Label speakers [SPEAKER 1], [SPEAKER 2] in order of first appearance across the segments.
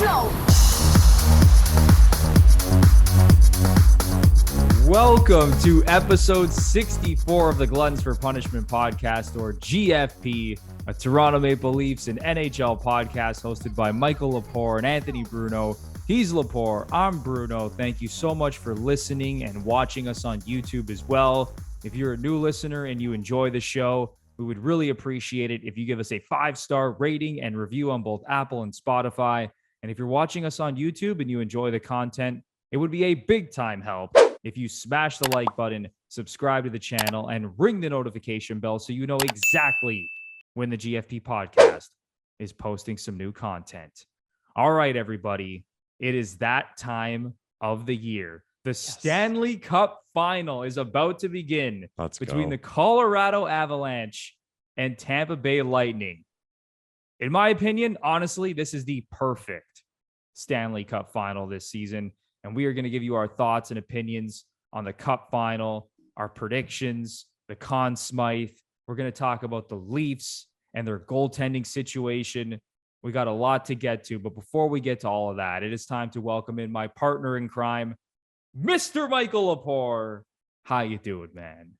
[SPEAKER 1] flow.
[SPEAKER 2] Welcome to episode 64 of the Gluttons For Punishment Podcast, or GFP, a Toronto Maple Leafs and NHL podcast hosted by Michael Lepore and Anthony Bruno. He's Lepore, I'm Bruno. Thank you so much for listening and watching us on YouTube as well. If you're a new listener and you enjoy the show, we would really appreciate it if you give us a 5-star rating and review on both Apple and Spotify. And if you're watching us on YouTube and you enjoy the content, it would be a big time help if you smash the like button, subscribe to the channel, and ring the notification bell so you know exactly when the GFP podcast is posting some new content. All right, everybody, it is that time of the year. The Stanley Cup Final is about to begin between the Colorado Avalanche and Tampa Bay Lightning. In my opinion, honestly, this is the perfect Stanley Cup Final this season. And we are going to give you our thoughts and opinions on the Cup Final, our predictions, the Conn Smythe. We're going to talk about the Leafs and their goaltending situation. We got a lot to get to, but before we get to all of that, it is time to welcome in my partner in crime, Mr. Michael Lepore. How you doing, man?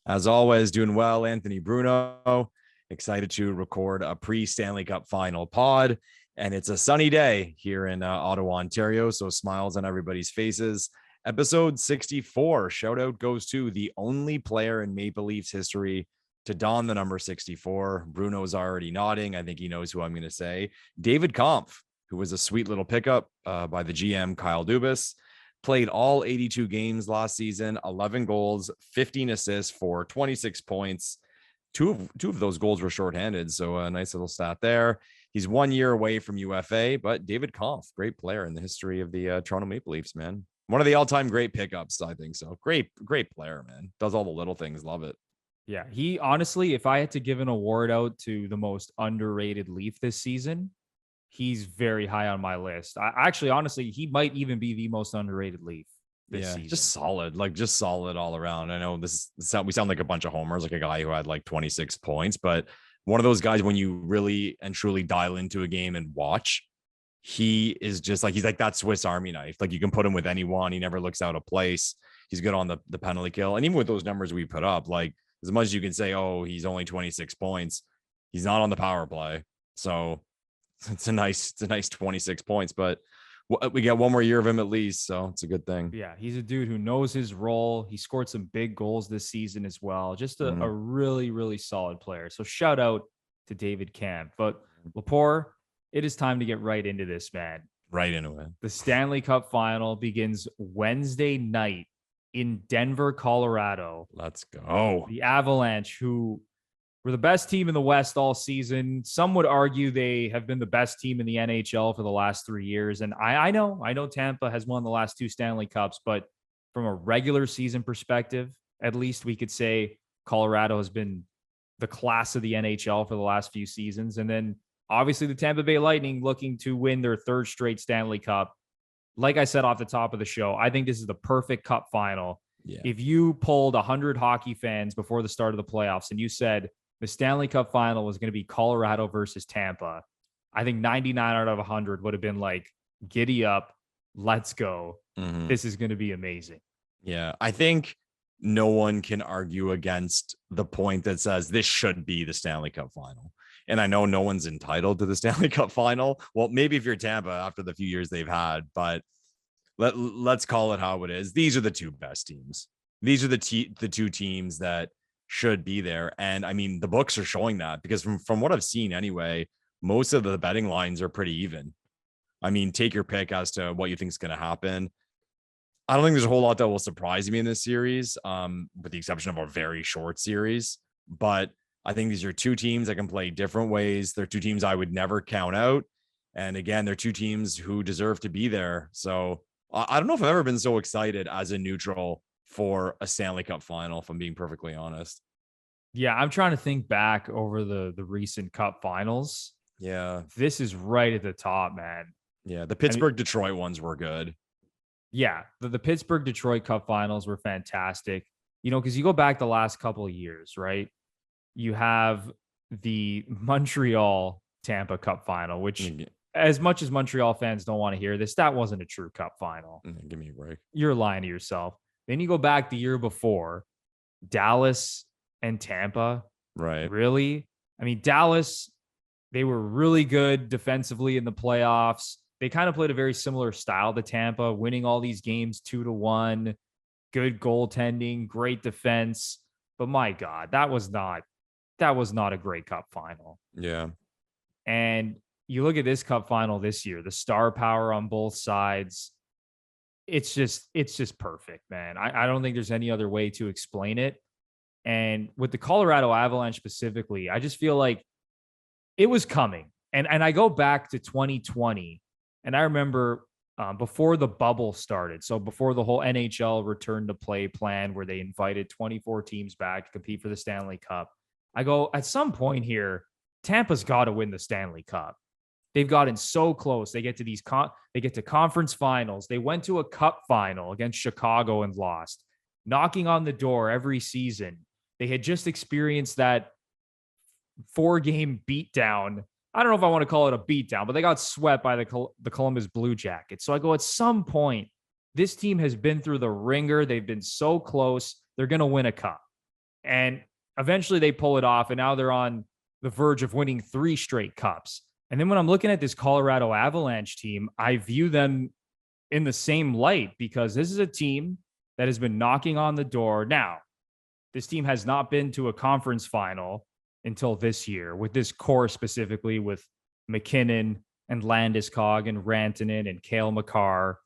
[SPEAKER 3] As always, doing well, Anthony Bruno. Excited to record a pre-Stanley Cup Final pod. And it's a sunny day here in Ottawa, Ontario. So smiles on everybody's faces. Episode 64. Shout out goes to the only player in Maple Leafs history to don the number 64. Bruno's already nodding. I think he knows who I'm going to say. David Kampf, who was a sweet little pickup by the GM, Kyle Dubas. Played all 82 games last season, 11 goals, 15 assists for 26 points. Two of those goals were shorthanded. So a nice little stat there. He's 1 year away from UFA, but David Kampf, great player in the history of the Toronto Maple Leafs, man. One of the all-time great pickups, I think so. Great player, man. Does all the little things. Love it.
[SPEAKER 2] Yeah, he honestly, if I had to give an award out to the most underrated Leaf this season, he's very high on my list. Honestly, he might even be the most underrated Leaf this season.
[SPEAKER 3] Just solid all around. I know we sound like a bunch of homers, like a guy who had like 26 points, but one of those guys, when you really and truly dial into a game and watch, he is just like, he's like that Swiss Army knife. Like you can put him with anyone. He never looks out of place. He's good on the penalty kill. And even with those numbers we put up, like as much as you can say, oh, he's only 26 points, he's not on the power play. So it's a nice 26 points, but we get one more year of him at least. So it's a good thing.
[SPEAKER 2] Yeah. He's a dude who knows his role. He scored some big goals this season as well. Just a really, really solid player. So shout out to David Kampf. But Lepore, it is time to get right into this, man.
[SPEAKER 3] Right into it.
[SPEAKER 2] The Stanley Cup Final begins Wednesday night in Denver, Colorado.
[SPEAKER 3] Let's go.
[SPEAKER 2] The Avalanche, who were the best team in the West all season. Some would argue they have been the best team in the NHL for the last 3 years. And I know Tampa has won the last 2 Stanley Cups, but from a regular season perspective, at least we could say Colorado has been the class of the NHL for the last few seasons. And then obviously the Tampa Bay Lightning looking to win their 3rd straight Stanley Cup. Like I said off the top of the show, I think this is the perfect Cup Final.
[SPEAKER 3] Yeah.
[SPEAKER 2] If you polled 100 hockey fans before the start of the playoffs and you said the Stanley Cup Final was going to be Colorado versus Tampa, I think 99 out of 100 would have been like, giddy up, let's go.
[SPEAKER 3] Mm-hmm.
[SPEAKER 2] This is going to be amazing.
[SPEAKER 3] Yeah, I think no one can argue against the point that says this should be the Stanley Cup Final. And I know no one's entitled to the Stanley Cup Final. Well, maybe if you're Tampa after the few years they've had, but let's call it how it is. These are the 2 best teams. These are the 2 teams that should be there. And I mean, the books are showing that, because from what I've seen anyway, most of the betting lines are pretty even. I mean, take your pick as to what you think is going to happen. I don't think there's a whole lot that will surprise me in this series, with the exception of a very short series. But I think these are 2 teams that can play different ways. They're 2 teams I would never count out. And again, they're 2 teams who deserve to be there. So I don't know if I've ever been so excited as a neutral for a Stanley Cup Final, if I'm being perfectly honest.
[SPEAKER 2] Yeah, I'm trying to think back over the recent Cup Finals.
[SPEAKER 3] Yeah.
[SPEAKER 2] This is right at the top, man.
[SPEAKER 3] Yeah, the Pittsburgh-Detroit ones were good.
[SPEAKER 2] Yeah, the Pittsburgh-Detroit Cup Finals were fantastic. You know, because you go back the last couple of years, right? You have the Montreal Tampa Cup Final, which as much as Montreal fans don't want to hear this, that wasn't a true Cup final.
[SPEAKER 3] Give me a break.
[SPEAKER 2] You're lying to yourself. Then you go back the year before, Dallas and Tampa.
[SPEAKER 3] Right.
[SPEAKER 2] Really? I mean, Dallas, they were really good defensively in the playoffs. They kind of played a very similar style to Tampa, winning all these games 2-1, good goaltending, great defense. But my God, that was not a great Cup final.
[SPEAKER 3] Yeah.
[SPEAKER 2] And you look at this Cup final this year, the star power on both sides. It's just perfect, man. I don't think there's any other way to explain it. And with the Colorado Avalanche specifically, I just feel like it was coming. And I go back to 2020, and I remember before the bubble started, so before the whole NHL return to play plan where they invited 24 teams back to compete for the Stanley Cup, I go, at some point here, Tampa's got to win the Stanley Cup. They've gotten so close. They get to they get to conference finals. They went to a Cup final against Chicago and lost, knocking on the door every season. They had just experienced that 4-game beatdown. I don't know if I want to call it a beatdown, but they got swept by the Columbus Blue Jackets. So I go, at some point, this team has been through the ringer. They've been so close. They're going to win a Cup. And eventually they pull it off, and now they're on the verge of winning 3 straight Cups. And then when I'm looking at this Colorado Avalanche team, I view them in the same light because this is a team that has been knocking on the door. Now, this team has not been to a conference final until this year, with this core specifically with McKinnon and Landeskog and Rantanen and Cale Makar,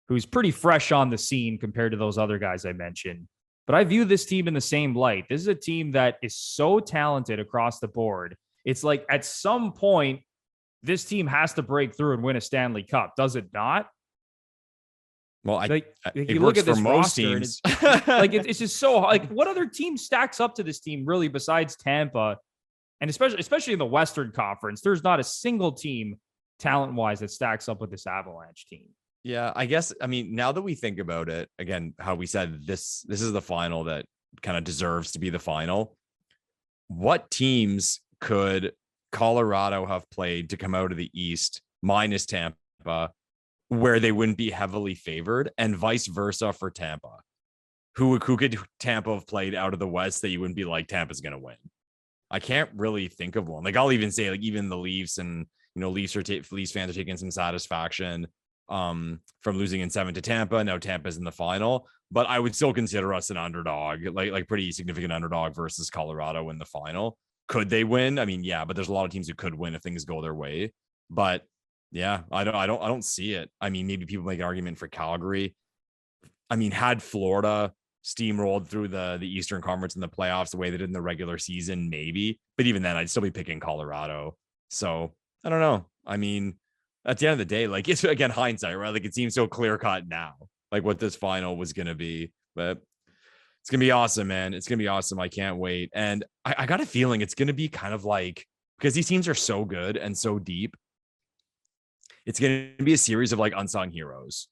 [SPEAKER 2] who's pretty fresh on the scene compared to those other guys I mentioned. But I view this team in the same light. This is a team that is so talented across the board. It's like at some point, this team has to break through and win a Stanley Cup, does it not?
[SPEAKER 3] Well,
[SPEAKER 2] you look at this most teams. It's just so like, what other team stacks up to this team really besides Tampa, and especially in the Western Conference? There's not a single team talent-wise that stacks up with this Avalanche team.
[SPEAKER 3] Yeah, I guess. I mean, now that we think about it, again, how we said this is the final that kind of deserves to be the final. What teams could Colorado have played to come out of the East minus Tampa where they wouldn't be heavily favored, and vice versa for Tampa? Who could Tampa have played out of the West that you wouldn't be like, Tampa's going to win? I can't really think of one. Like, I'll even say, like, even the Leafs, and, you know, Leafs fans are taking some satisfaction from losing in 7 to Tampa. Now Tampa's in the final, but I would still consider us an underdog, like pretty significant underdog versus Colorado in the final. Could they win? I mean, yeah, but there's a lot of teams who could win if things go their way. But yeah, I don't see it. I mean, maybe people make an argument for Calgary. I mean, had Florida steamrolled through the Eastern Conference in the playoffs the way they did in the regular season, maybe. But even then, I'd still be picking Colorado. So I don't know. I mean, at the end of the day, like, it's, again, hindsight, right? Like, it seems so clear cut now, like what this final was going to be. But it's going to be awesome, man. It's going to be awesome. I can't wait. And I got a feeling it's going to be kind of like, because these teams are so good and so deep, it's going to be a series of like unsung heroes,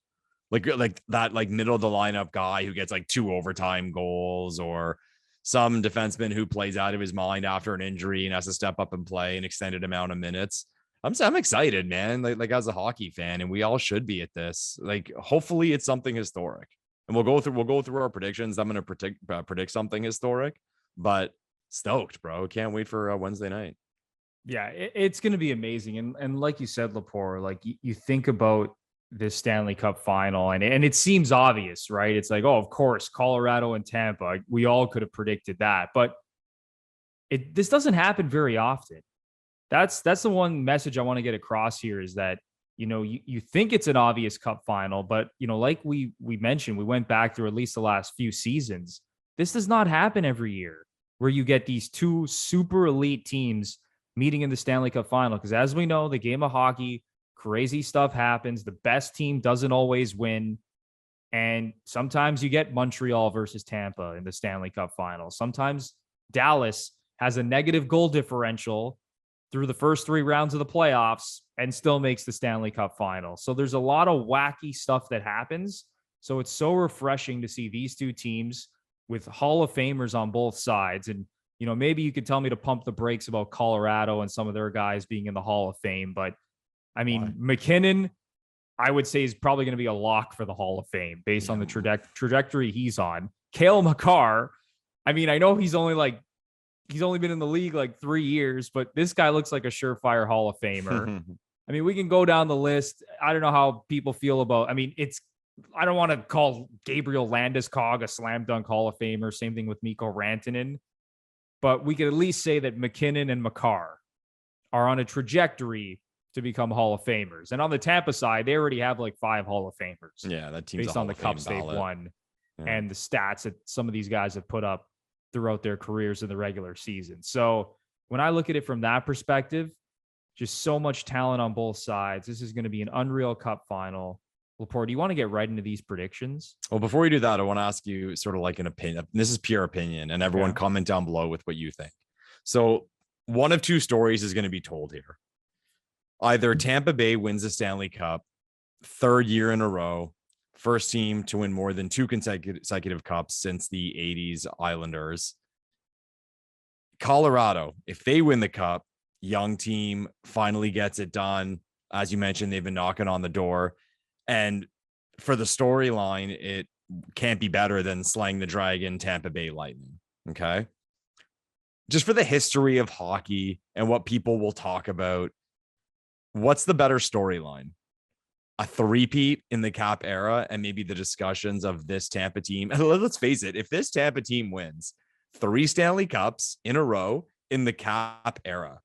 [SPEAKER 3] like that, like middle of the lineup guy who gets like 2 overtime goals, or some defenseman who plays out of his mind after an injury and has to step up and play an extended amount of minutes. I'm excited, man. Like as a hockey fan, and we all should be at this. Like, hopefully it's something historic. And we'll go through our predictions. I'm going to predict something historic, but stoked, bro. Can't wait for Wednesday night.
[SPEAKER 2] Yeah, it's going to be amazing. And like you said, Lepore, like you think about this Stanley Cup final, and it seems obvious, right? It's like, oh, of course, Colorado and Tampa. We all could have predicted that, but this doesn't happen very often. That's the one message I want to get across here, is that, you know, you think it's an obvious Cup final, but, you know, like we mentioned, we went back through at least the last few seasons. This does not happen every year, where you get these 2 super elite teams meeting in the Stanley Cup final. Because as we know, the game of hockey, crazy stuff happens. The best team doesn't always win. And sometimes you get Montreal versus Tampa in the Stanley Cup final. Sometimes Dallas has a negative goal differential through the first 3 rounds of the playoffs and still makes the Stanley Cup final. So there's a lot of wacky stuff that happens. So it's so refreshing to see these 2 teams with Hall of Famers on both sides. And, you know, maybe you could tell me to pump the brakes about Colorado and some of their guys being in the Hall of Fame, but I mean, McKinnon, I would say, is probably going to be a lock for the Hall of Fame based on the trajectory he's on. Cale Makar, I mean, I know he's only been in the league like 3 years, but this guy looks like a surefire Hall of Famer. I mean, we can go down the list. I don't know how people feel about, I mean, I don't want to call Gabriel Landeskog a slam dunk Hall of Famer. Same thing with Mikko Rantanen, but we could at least say that McKinnon and Makar are on a trajectory to become Hall of Famers. And on the Tampa side, they already have like 5 Hall of Famers.
[SPEAKER 3] Yeah, that team's
[SPEAKER 2] based on the cups they've won and the stats that some of these guys have put up throughout their careers in the regular season. So when I look at it from that perspective, just so much talent on both sides. This is going to be an unreal cup final. Lepore, do you want to get right into these predictions?
[SPEAKER 3] Well, before we do that, I want to ask you sort of like an opinion. This is pure opinion, and everyone comment down below with what you think. So one of 2 stories is going to be told here. Either Tampa Bay wins the Stanley Cup, 3rd year in a row, first team to win more than 2 consecutive cups since the 80s Islanders. Colorado, if they win the cup, young team finally gets it done. As you mentioned, they've been knocking on the door. And for the storyline, it can't be better than slaying the dragon, Tampa Bay Lightning. Okay. Just for the history of hockey and what people will talk about, what's the better storyline? A three-peat in the Cap era and maybe the discussions of this Tampa team. And let's face it, if this Tampa team wins 3 Stanley Cups in a row in the Cap era,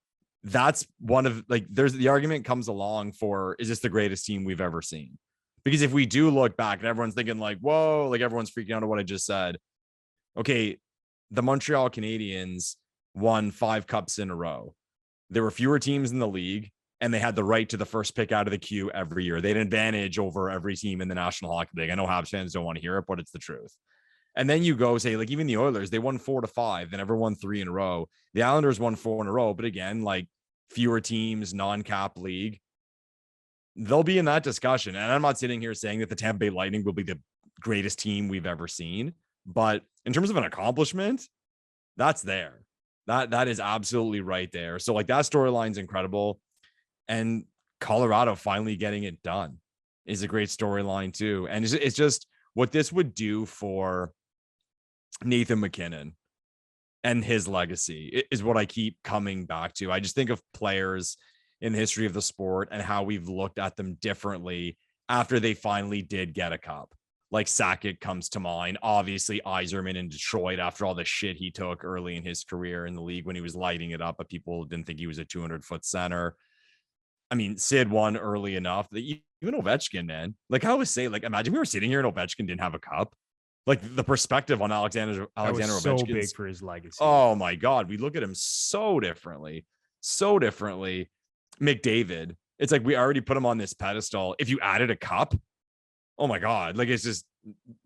[SPEAKER 3] that's one of there's the argument comes along for, is this the greatest team we've ever seen? Because if we do look back and everyone's thinking like, whoa, like everyone's freaking out at what I just said. Okay, the Montreal Canadiens won 5 cups in a row. There were fewer teams in the league, and they had the right to the first pick out of the queue every year. They had an advantage over every team in the National Hockey League. I know Habs fans don't want to hear it, but it's the truth. And then you go say, like, even the Oilers, they won 4 to 5, they never won 3 in a row. The Islanders won 4 in a row, but again, like fewer teams, non-cap league. They'll be in that discussion. And I'm not sitting here saying that the Tampa Bay Lightning will be the greatest team we've ever seen, but in terms of an accomplishment, that's there. That is absolutely right there. So like that storyline's incredible. And Colorado finally getting it done is a great storyline too. And it's just what this would do for Nathan McKinnon and his legacy is what I keep coming back to. I just think of players in the history of the sport and how we've looked at them differently after they finally did get a cup. Like Sakic comes to mind. Obviously, Yzerman in Detroit after all the shit he took early in his career in the league when he was lighting it up, but people didn't think he was a 200-foot center. I mean, Sid won early enough that even Ovechkin, man. Like I always say, like imagine we were sitting here and Ovechkin didn't have a cup. Like the perspective on Alexander Ovechkin,
[SPEAKER 2] so big for his legacy.
[SPEAKER 3] Oh my God, we look at him so differently. McDavid, it's like we already put him on this pedestal. If you added a cup, oh my God, like it's just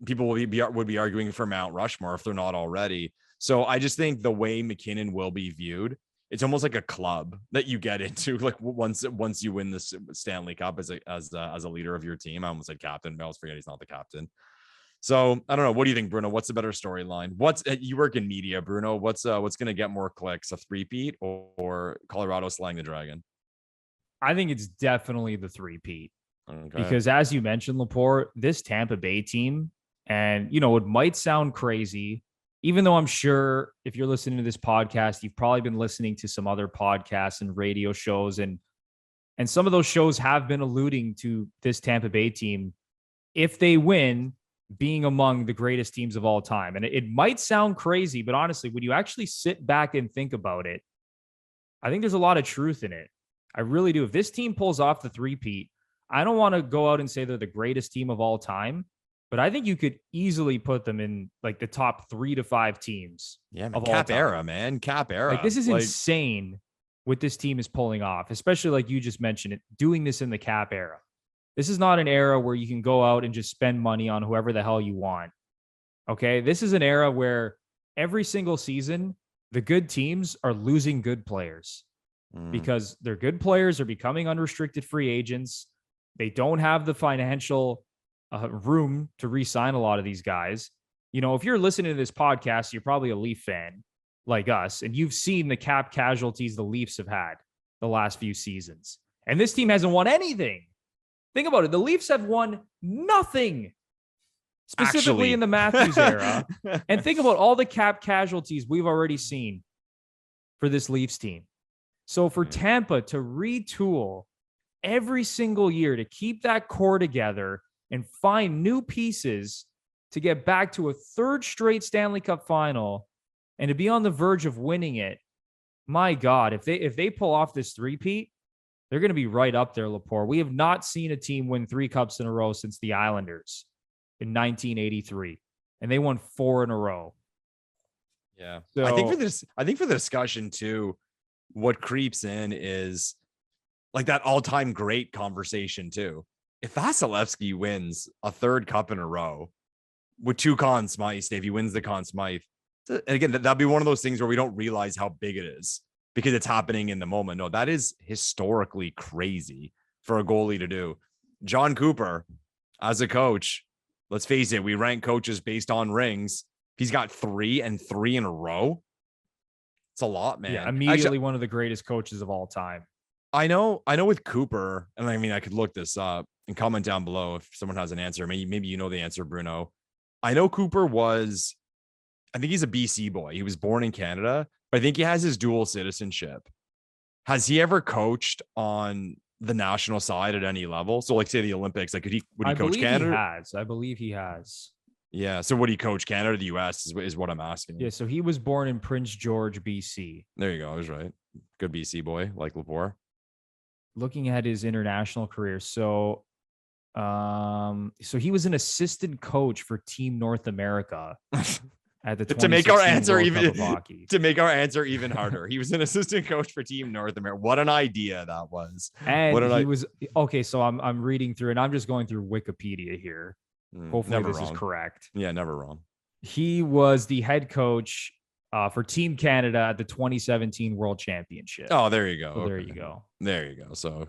[SPEAKER 3] people would be arguing for Mount Rushmore if they're not already. So I just think the way McKinnon will be viewed, it's almost like a club that you get into. Like once you win the Stanley Cup as a leader of your team. I almost said captain, but I always forget he's not the captain. So I don't know. What do you think, Bruno? What's the better storyline? You work in media, Bruno? What's going to get more clicks, a three-peat or Colorado slaying the dragon?
[SPEAKER 2] I think it's definitely the three-peat.
[SPEAKER 3] Okay.
[SPEAKER 2] Because as you mentioned, Lepore, this Tampa Bay team, and it might sound crazy, even though I'm sure if you're listening to this podcast, you've probably been listening to some other podcasts and radio shows, and some of those shows have been alluding to this Tampa Bay team, if they win, being among the greatest teams of all time. And it might sound crazy, but honestly, when you actually sit back and think about it, I think there's a lot of truth in it. I really do. If this team pulls off the three-peat, I don't want to go out and say they're the greatest team of all time, but I think you could easily put them in like the top 3 to 5 teams.
[SPEAKER 3] Yeah, man, Cap era, man. Cap era.
[SPEAKER 2] Like this is insane what this team is pulling off, especially like you just mentioned it, doing this in the Cap era. This is not an era where you can go out and just spend money on whoever the hell you want. Okay. This is an era where every single season, the good teams are losing good players because their good players are becoming unrestricted free agents. They don't have the financial room to re-sign a lot of these guys. If you're listening to this podcast, you're probably a Leaf fan like us, and you've seen the cap casualties the Leafs have had the last few seasons. And this team hasn't won anything. Think about it. The Leafs have won nothing, specifically in the Matthews era. And think about all the cap casualties we've already seen for this Leafs team. So for Tampa to retool every single year to keep that core together and find new pieces to get back to a third straight Stanley Cup final and to be on the verge of winning it, my God, if they pull off this three-peat, they're going to be right up there, Lepore. We have not seen a team win 3 cups in a row since the Islanders in 1983, and they won 4 in a row.
[SPEAKER 3] Yeah.
[SPEAKER 2] So,
[SPEAKER 3] I think for the discussion too, what creeps in is like that all-time great conversation too. If Vasilevskiy wins a 3rd cup in a row with 2 Conn Smythe, if he wins the Conn Smythe, and again, that'd be one of those things where we don't realize how big it is because it's happening in the moment. No, that is historically crazy for a goalie to do. John Cooper, as a coach, let's face it, we rank coaches based on rings. He's got 3 and 3 in a row. It's a lot, man.
[SPEAKER 2] Yeah, immediately actually, one of the greatest coaches of all time.
[SPEAKER 3] I know with Cooper, and I mean, I could look this up and comment down below if someone has an answer. Maybe you know the answer, Bruno. I know Cooper I think he's a BC boy. He was born in Canada, but I think he has his dual citizenship. Has he ever coached on the national side at any level? So like say the Olympics, like would he coach Canada?
[SPEAKER 2] I believe he has.
[SPEAKER 3] Yeah. So would he coach Canada or the US is what I'm asking.
[SPEAKER 2] Yeah. So he was born in Prince George, BC.
[SPEAKER 3] There you go. I was right. Good BC boy, like Lepore.
[SPEAKER 2] Looking at his international career. So he was an assistant coach for Team North America at the
[SPEAKER 3] to make our answer even harder. He was an assistant coach for Team North America. What an idea that was.
[SPEAKER 2] And he was okay. So I'm reading through and I'm just going through Wikipedia here. Hopefully this is correct.
[SPEAKER 3] Yeah, never wrong.
[SPEAKER 2] He was the head coach for Team Canada at the 2017 World Championship.
[SPEAKER 3] Oh, there you go.
[SPEAKER 2] So there you go.
[SPEAKER 3] There you go. So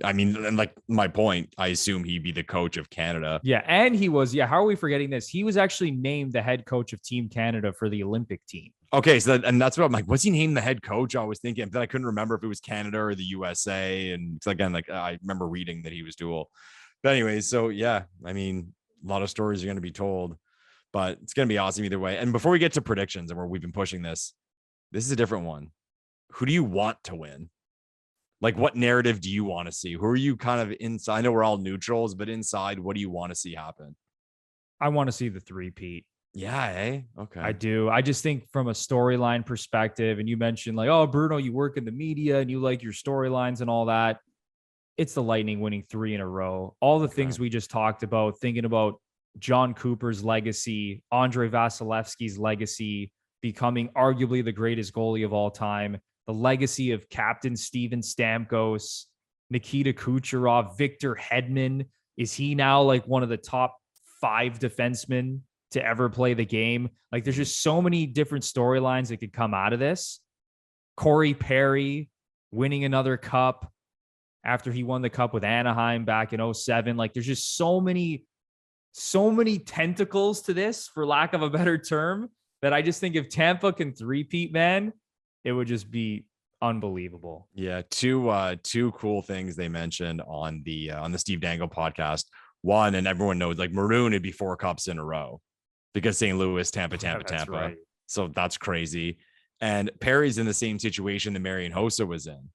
[SPEAKER 3] and like my point, I assume he'd be the coach of Canada.
[SPEAKER 2] Yeah. And he was, how are we forgetting this? He was actually named the head coach of Team Canada for the Olympic team.
[SPEAKER 3] Okay. So that's what I'm like, was he named the head coach? I was thinking, but I couldn't remember if it was Canada or the USA. And again, like I remember reading that he was dual. But anyways, so yeah, I mean, a lot of stories are going to be told, but it's going to be awesome either way. And before we get to predictions and where we've been pushing this is a different one. Who do you want to win? Like, what narrative do you want to see? Who are you kind of inside? I know we're all neutrals, but inside, what do you want to see happen?
[SPEAKER 2] I want to see the three-peat.
[SPEAKER 3] Yeah, eh? Okay.
[SPEAKER 2] I do. I just think from a storyline perspective, and you mentioned like, oh, Bruno, you work in the media and you like your storylines and all that. It's the Lightning winning 3 in a row. All the things we just talked about, thinking about John Cooper's legacy, Andrei Vasilevskiy's legacy, becoming arguably the greatest goalie of all time, the legacy of Captain Steven Stamkos, Nikita Kucherov, Victor Hedman. Is he now like one of the top 5 defensemen to ever play the game? Like there's just so many different storylines that could come out of this. Corey Perry winning another cup after he won the cup with Anaheim back in 2007. Like there's just so many tentacles to this, for lack of a better term, that I just think if Tampa can three-peat, man, it would just be unbelievable.
[SPEAKER 3] Yeah, two cool things they mentioned on the Steve Dangle podcast. One, and everyone knows, like Maroon, it'd be 4 cups in a row because St. Louis, Tampa.
[SPEAKER 2] Right.
[SPEAKER 3] So that's crazy. And Perry's in the same situation that Marian Hossa was in.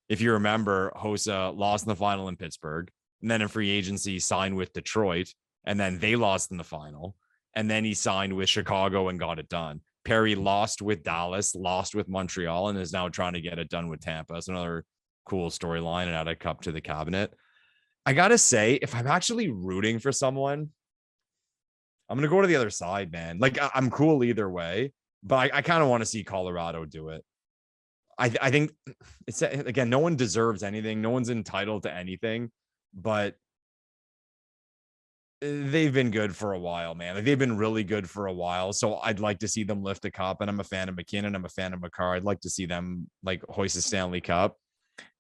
[SPEAKER 3] If you remember, Hossa lost in the final in Pittsburgh, and then in free agency signed with Detroit, and then they lost in the final, and then he signed with Chicago and got it done. Perry lost with Dallas, lost with Montreal, and is now trying to get it done with Tampa. It's another cool storyline and add a cup to the cabinet. I got to say, if I'm actually rooting for someone, I'm going to go to the other side, man. Like I'm cool either way, but I kind of want to see Colorado do it. I think it's, again, no one deserves anything. No one's entitled to anything, but they've been good for a while, man. Like they've been really good for a while. So I'd like to see them lift a cup, and I'm a fan of McKinnon. I'm a fan of McCarr. I'd like to see them like hoist a Stanley Cup.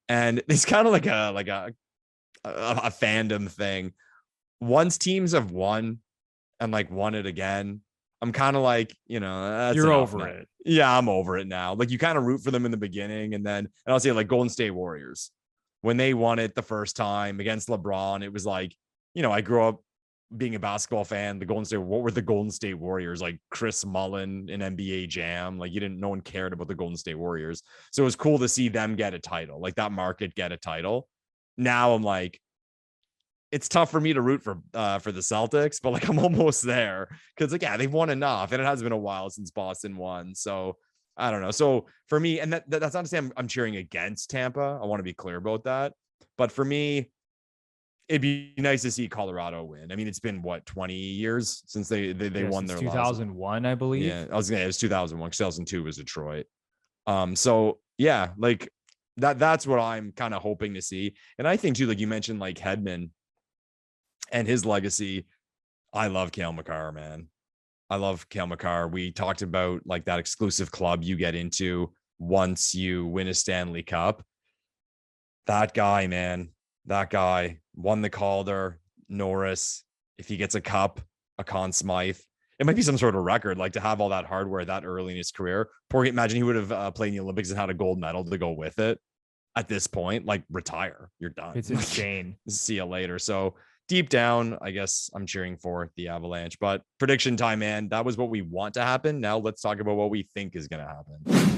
[SPEAKER 3] And it's kind of like a fandom thing. Once teams have won and like won it again, I'm kind of like, that's
[SPEAKER 2] you're over it.
[SPEAKER 3] Yeah, I'm over it now. Like you kind of root for them in the beginning, and I'll say like Golden State Warriors. when they won it the first time against LeBron, it was like, I grew up being a basketball fan. What were the Golden State Warriors? Like Chris Mullin in NBA Jam. Like no one cared about the Golden State Warriors. So it was cool to see them get a title, like that market get a title. Now I'm like, it's tough for me to root for the Celtics, but like I'm almost there because like, yeah, they've won enough and it has been a while since Boston won. So I don't know. So for me, and that's not to say I'm cheering against Tampa. I want to be clear about that. But for me, it'd be nice to see Colorado win. I mean, it's been 20 years since they won their
[SPEAKER 2] 2001, last, I believe.
[SPEAKER 3] Yeah, it was 2001. 2002 was Detroit. So yeah, like that's what I'm kind of hoping to see. And I think too, like you mentioned, like Hedman and his legacy. I love Cale Makar, man. I love Cale Makar. We talked about like that exclusive club you get into once you win a Stanley Cup. That guy, man. That guy won the Calder, Norris. If he gets a cup, a Conn Smythe, it might be some sort of record, like to have all that hardware that early in his career. Imagine he would have played in the Olympics and had a gold medal to go with it. At this point, like retire, you're done.
[SPEAKER 2] It's insane.
[SPEAKER 3] See you later. So deep down, I guess I'm cheering for the Avalanche, but prediction time, man. That was what we want to happen. Now let's talk about what we think is going to happen.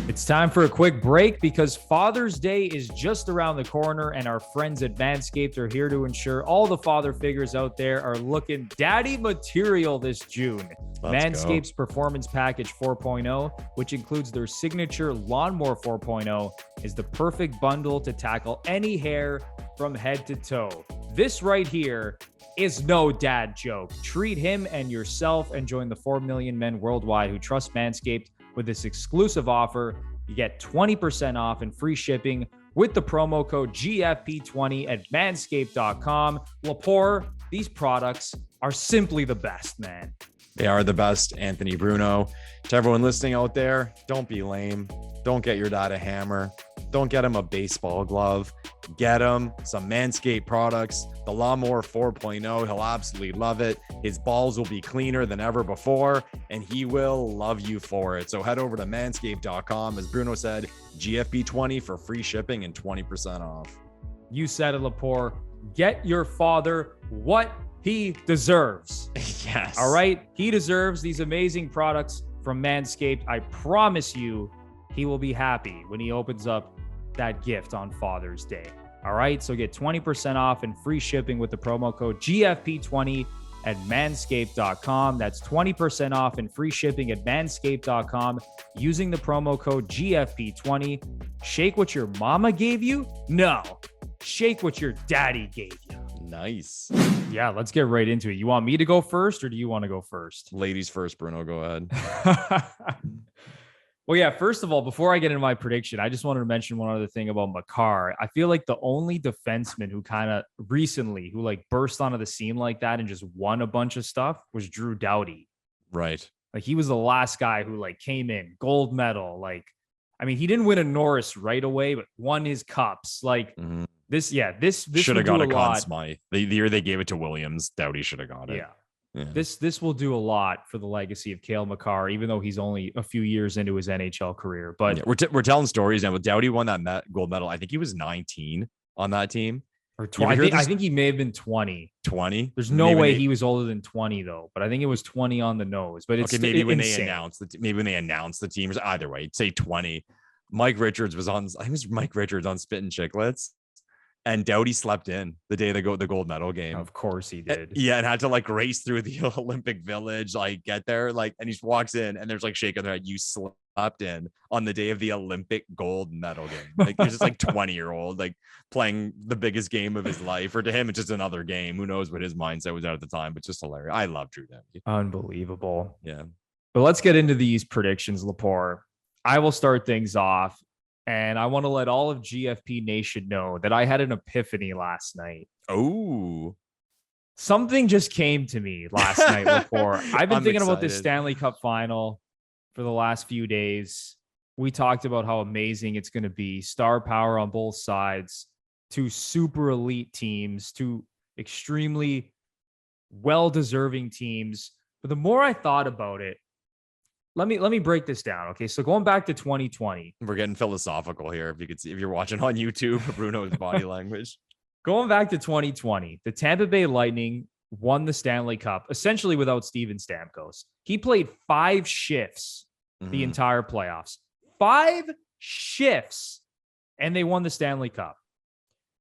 [SPEAKER 2] It's time for a quick break because Father's Day is just around the corner and our friends at MANSCAPED are here to ensure all the father figures out there are looking daddy material this June. MANSCAPED's Performance Package 4.0, which includes their signature Lawnmower 4.0, is the perfect bundle to tackle any hair from head to toe. This right here is no dad joke. Treat him and yourself and join the 4 million men worldwide who trust Manscaped with this exclusive offer. You get 20% off and free shipping with the promo code GFP20 at manscaped.com. Lepore, these products are simply the best, man.
[SPEAKER 3] They are the best, Anthony Bruno. To everyone listening out there, don't be lame. Don't get your dad a hammer. Don't get him a baseball glove. Get him some Manscaped products. The Lawnmower 4.0, he'll absolutely love it. His balls will be cleaner than ever before, and he will love you for it. So head over to manscaped.com. As Bruno said, GFP20 for free shipping and 20% off.
[SPEAKER 2] You said it, Lepore. Get your father what he deserves.
[SPEAKER 3] Yes.
[SPEAKER 2] All right? He deserves these amazing products from Manscaped. I promise you, he will be happy when he opens up that gift on Father's Day. All right, so get 20% off and free shipping with the promo code GFP20 at manscaped.com. That's 20% off and free shipping at manscaped.com using the promo code GFP20. Shake what your mama gave you? No, shake what your daddy gave you.
[SPEAKER 3] Nice.
[SPEAKER 2] Yeah, let's get right into it. You want me to go first or do you want to go first?
[SPEAKER 3] Ladies first, Bruno, go ahead.
[SPEAKER 2] Well, yeah, first of all, before I get into my prediction, I just wanted to mention one other thing about Makar. I feel like the only defenseman who kind of recently, who like burst onto the scene like that and just won a bunch of stuff was Drew Doughty.
[SPEAKER 3] Right.
[SPEAKER 2] Like he was the last guy who like came in, gold medal. Like, I mean, he didn't win a Norris right away, but won his cups. Like this
[SPEAKER 3] should have got a Conn Smythe. The year they gave it to Williams, Doughty should have got it.
[SPEAKER 2] Yeah. This will do a lot for the legacy of Cale Makar, even though he's only a few years into his NHL career. But
[SPEAKER 3] we're telling stories now. Doughty won that gold medal. I think he was 19 on that team.
[SPEAKER 2] Or 20. I think he may have been 20.
[SPEAKER 3] 20?
[SPEAKER 2] There's no way he was older than 20 though. But I think it was 20 on the nose. But it's
[SPEAKER 3] maybe when
[SPEAKER 2] insane.
[SPEAKER 3] they announced the teams. Either way, say 20. Mike Richards was on. I think it was Mike Richards on Spittin' Chicklets. And Doughty slept in the day they go the gold medal game.
[SPEAKER 2] Of course he did.
[SPEAKER 3] Yeah, and had to like race through the Olympic Village, like get there, like, and he just walks in and there's like shaking their head. You slept in on the day of the Olympic gold medal game. Like he's just like 20-year-old, like playing the biggest game of his life. Or to him, it's just another game. Who knows what his mindset was at the time, but just hilarious. I love Drew Doughty.
[SPEAKER 2] Unbelievable.
[SPEAKER 3] Yeah.
[SPEAKER 2] But let's get into these predictions, Lepore. I will start things off. And I want to let all of GFP Nation know that I had an epiphany last night.
[SPEAKER 3] Oh,
[SPEAKER 2] something just came to me last night, Lepore. I've been thinking about this Stanley Cup Final for the last few days. We talked about how amazing it's going to be. Star power on both sides. Two super elite teams. Two extremely well-deserving teams. But the more I thought about it, let me break this down. Okay. So going back to 2020,
[SPEAKER 3] We're getting philosophical here. If you could see, if you're watching on YouTube, Bruno's body language.
[SPEAKER 2] going back to 2020, the Tampa Bay Lightning won the Stanley Cup essentially without Steven Stamkos. He played 5 shifts the entire playoffs, 5 shifts, and they won the Stanley Cup.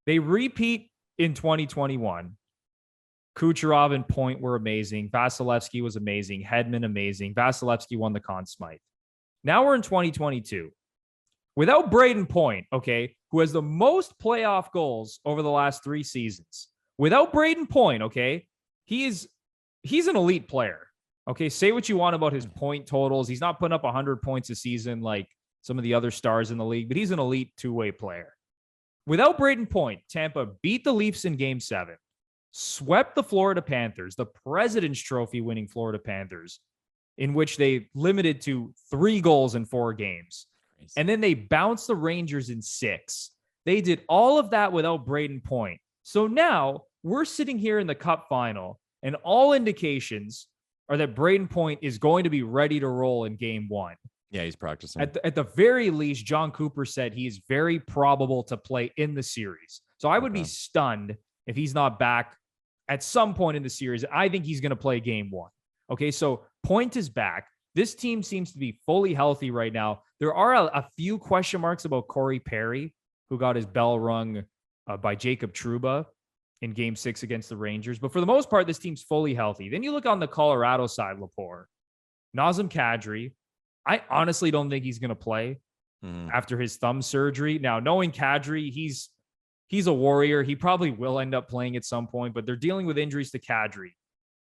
[SPEAKER 2] They repeat in 2021. Kucherov and Point were amazing. Vasilevskiy was amazing. Hedman amazing. Vasilevskiy won the Conn Smythe. Now we're in 2022. Without Braden Point, okay, who has the most playoff goals over the last 3 seasons. Without Braden Point, okay, he's an elite player. Okay, say what you want about his point totals. He's not putting up 100 points a season like some of the other stars in the league, but he's an elite 2-way player. Without Braden Point, Tampa beat the Leafs in Game 7, swept the Florida Panthers, the President's Trophy winning Florida Panthers, in which they limited to 3 goals in 4 games. And then they bounced the Rangers in 6. They did all of that without Braden Point. So now we're sitting here in the Cup final, and all indications are that Braden Point is going to be ready to roll in Game 1.
[SPEAKER 3] Yeah, he's practicing.
[SPEAKER 2] At the very least, John Cooper said he is very probable to play in the series. So I would be stunned if he's not back at some point in the series. I think he's going to play Game 1. Okay, so Point is back. This team seems to be fully healthy right now. There are a few question marks about Corey Perry, who got his bell rung by Jacob Trouba in Game 6 against the Rangers. But for the most part, this team's fully healthy. Then you look on the Colorado side, Lepore. Nazem Kadri. I honestly don't think he's going to play after his thumb surgery. Now, knowing Kadri, he's a warrior. He probably will end up playing at some point, but they're dealing with injuries to Kadri.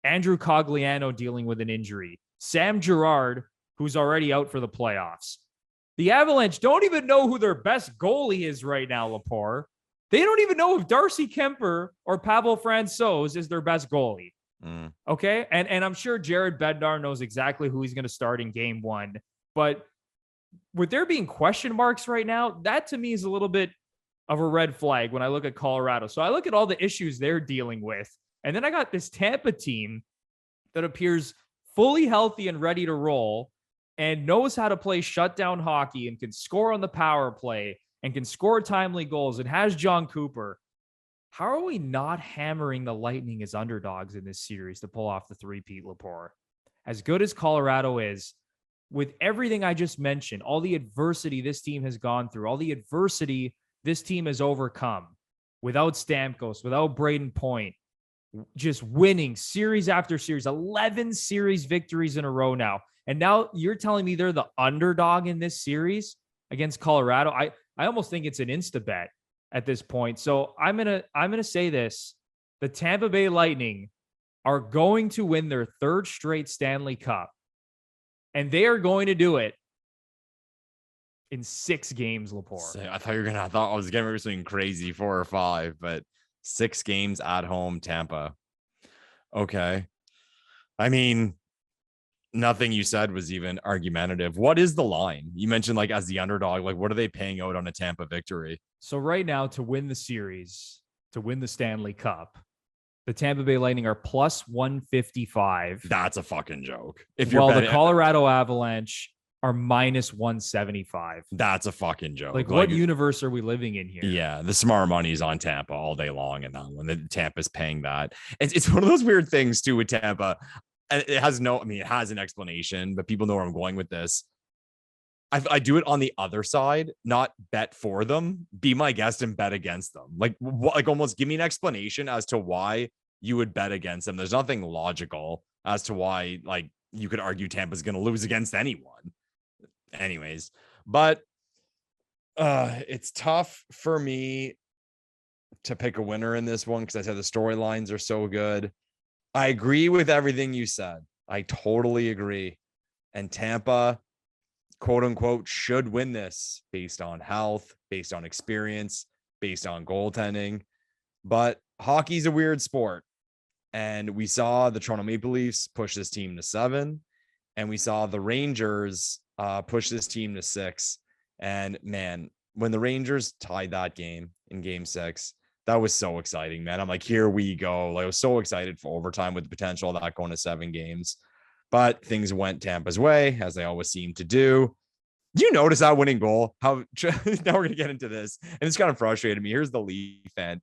[SPEAKER 2] Andrew Cogliano dealing with an injury. Sam Girard, who's already out for the playoffs. The Avalanche don't even know who their best goalie is right now, Lepore. They don't even know if Darcy Kemper or Pavel Francouz is their best goalie. Okay. And I'm sure Jared Bednar knows exactly who he's going to start in Game 1. But with there being question marks right now, that to me is a little bit of a red flag when I look at Colorado. So I look at all the issues they're dealing with. And then I got this Tampa team that appears fully healthy and ready to roll and knows how to play shutdown hockey and can score on the power play and can score timely goals and has John Cooper. How are we not hammering the Lightning as underdogs in this series to pull off the three-peat, Lepore? As good as Colorado is, with everything I just mentioned, all the adversity this team has gone through, all the adversity this team has overcome, without Stamkos, without Braden Point, just winning series after series, 11 series victories in a row now. And now you're telling me they're the underdog in this series against Colorado? I almost think it's an insta bet at this point. So I'm gonna say this: the Tampa Bay Lightning are going to win their 3rd straight Stanley Cup, and they are going to do it in 6 games, Lepore.
[SPEAKER 3] I thought I was getting something crazy, 4 or 5, but 6 games at home, Tampa. Okay. I mean, nothing you said was even argumentative. What is the line? You mentioned like as the underdog, like what are they paying out on a Tampa victory?
[SPEAKER 2] So right now, to win the series, to win the Stanley Cup, the Tampa Bay Lightning are plus 155.
[SPEAKER 3] That's a fucking joke. If you're
[SPEAKER 2] the Colorado Avalanche are minus 175.
[SPEAKER 3] That's a fucking joke.
[SPEAKER 2] Like what universe are we living in here?
[SPEAKER 3] Yeah, the smart money's on Tampa all day long, and when the Tampa's paying that, it's one of those weird things too with Tampa. And it has it has an explanation, but people know where I'm going with this. I do it on the other side, not bet for them, be my guest and bet against them. Like almost give me an explanation as to why you would bet against them. There's nothing logical as to why, like, you could argue Tampa's going to lose against anyone. Anyways, but it's tough for me to pick a winner in this one because I said the storylines are so good. I agree with everything you said. I totally agree. And Tampa, quote unquote, should win this based on health, based on experience, based on goaltending. But hockey's a weird sport. And we saw the Toronto Maple Leafs push this team to 7. And we saw the Rangers push this team to 6. And man, when the Rangers tied that game in Game 6, that was so exciting, man. I'm like, here we go. Like, I was so excited for overtime with the potential of that going to 7 games. but things went Tampa's way, as they always seem to do. Do you notice that winning goal? How now we're going to get into this, and it's kind of frustrated me. Here's the Leaf fan.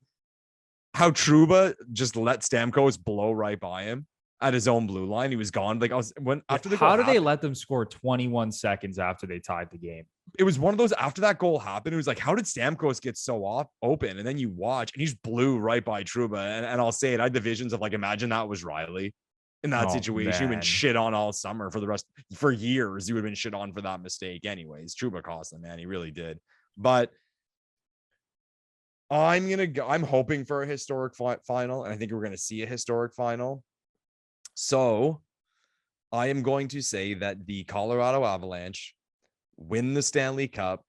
[SPEAKER 3] How Trouba just let Stamkos blow right by him at his own blue line. He was gone. Like, after the goal
[SPEAKER 2] how did they let them score 21 seconds after they tied the game?
[SPEAKER 3] It was one of those, after that goal happened, it was like, how did Stamkos get so open? And then you watch, and he just blew right by Trouba. And I'll say it, I had the visions of, like, imagine that was Riley in that situation. You've been shit on all summer for years. You would have been shit on for that mistake anyways. Trouba cost them, man. He really did. But I'm hoping for a historic final, and I think we're going to see a historic final. So I am going to say that the Colorado Avalanche win the Stanley Cup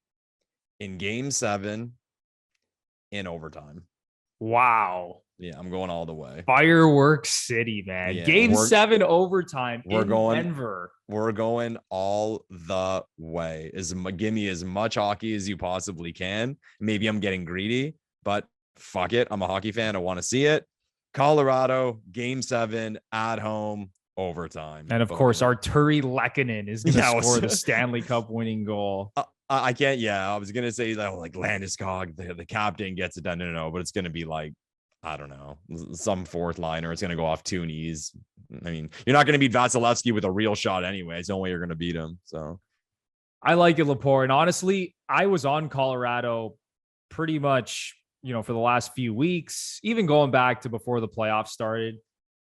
[SPEAKER 3] in Game 7 in overtime.
[SPEAKER 2] Wow.
[SPEAKER 3] Yeah, I'm going all the way.
[SPEAKER 2] Fireworks City, man. Yeah, Game 7 overtime in Denver.
[SPEAKER 3] We're going all the way. Give me as much hockey as you possibly can. Maybe I'm getting greedy, but fuck it. I'm a hockey fan. I want to see it. Colorado, Game 7 at home, overtime.
[SPEAKER 2] And of course, Arturi Lehkonen is going to score the Stanley Cup winning goal.
[SPEAKER 3] I can't. Yeah, I was going to say that, like, Landeskog, the captain, gets it done. No, but it's going to be like, I don't know, some fourth liner. It's going to go off two knees. I mean, you're not going to beat Vasilevskiy with a real shot anyway. It's the only way you're going to beat him. So
[SPEAKER 2] I like it, Lepore. And honestly, I was on Colorado pretty much, for the last few weeks, even going back to before the playoffs started.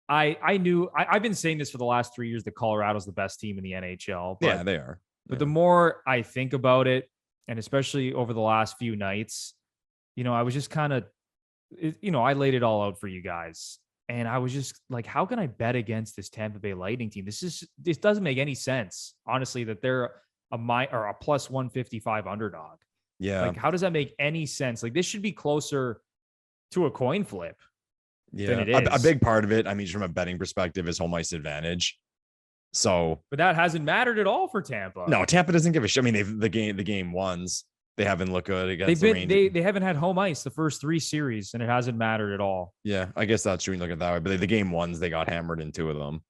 [SPEAKER 2] I knew I've been saying this for the last 3 years that Colorado's the best team in the NHL. But,
[SPEAKER 3] yeah, they are.
[SPEAKER 2] But the more I think about it, and especially over the last few nights, I was just kind of, I laid it all out for you guys. And I was just like, how can I bet against this Tampa Bay Lightning team? This doesn't make any sense, honestly, that they're a plus 155 underdog.
[SPEAKER 3] Yeah.
[SPEAKER 2] Like, how does that make any sense? Like, this should be closer to a coin flip.
[SPEAKER 3] Yeah. Than it is. A big part of it, I mean, from a betting perspective, is home ice advantage. So,
[SPEAKER 2] but that hasn't mattered at all for Tampa.
[SPEAKER 3] No, Tampa doesn't give a shit. I mean, the game ones, they haven't looked good against the Rangers.
[SPEAKER 2] They haven't had home ice the first 3 series, and it hasn't mattered at all.
[SPEAKER 3] Yeah, I guess that's true. Look at that way. But the game ones, they got hammered in 2 of them.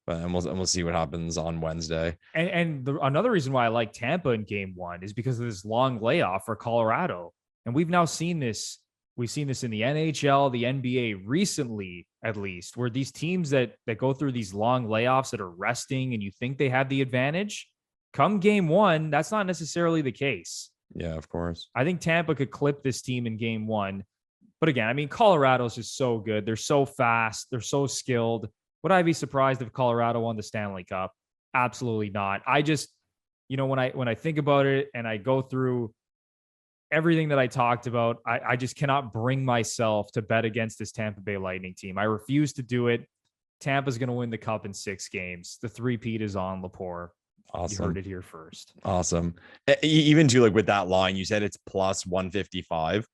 [SPEAKER 3] But we'll see what happens on Wednesday.
[SPEAKER 2] And another reason why I like Tampa in Game 1 is because of this long layoff for Colorado. And we've now seen this. We've seen this in the NHL, the NBA recently, at least, where these teams that go through these long layoffs that are resting and you think they have the advantage, come Game 1, that's not necessarily the case.
[SPEAKER 3] Yeah, of course.
[SPEAKER 2] I think Tampa could clip this team in Game 1. But again, I mean, Colorado's just so good. They're so fast. They're so skilled. Would I be surprised if Colorado won the Stanley Cup? Absolutely not. I just, when I think about it and I go through everything that I talked about, I just cannot bring myself to bet against this Tampa Bay Lightning team. I refuse to do it. Tampa's going to win the cup in 6 games. The three-peat is on, Lepore.
[SPEAKER 3] Awesome.
[SPEAKER 2] You heard it here first.
[SPEAKER 3] Awesome. Even too, like, with that line, you said it's plus 155.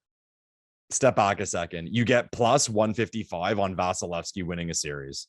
[SPEAKER 3] Step back a second. You get plus 155 on Vasilevskiy winning a series.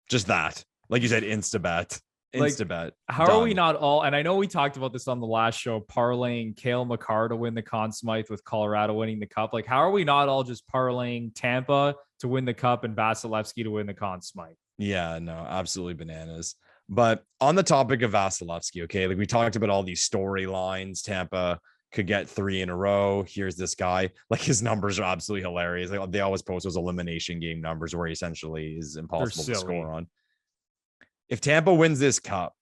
[SPEAKER 3] Just that. Like you said, Instabet. Instabet.
[SPEAKER 2] How are we not all, and I know we talked about this on the last show, parlaying Cale Makar to win the Conn Smythe with Colorado winning the cup. Like, how are we not all just parlaying Tampa to win the cup and Vasilevskiy to win the Conn Smythe?
[SPEAKER 3] Yeah, no, absolutely bananas. But on the topic of Vasilevskiy, okay, like we talked about all these storylines. Tampa could get 3 in a row. Here's this guy. Like, his numbers are absolutely hilarious. Like, they always post those elimination game numbers where he essentially is impossible to score on. If Tampa wins this cup,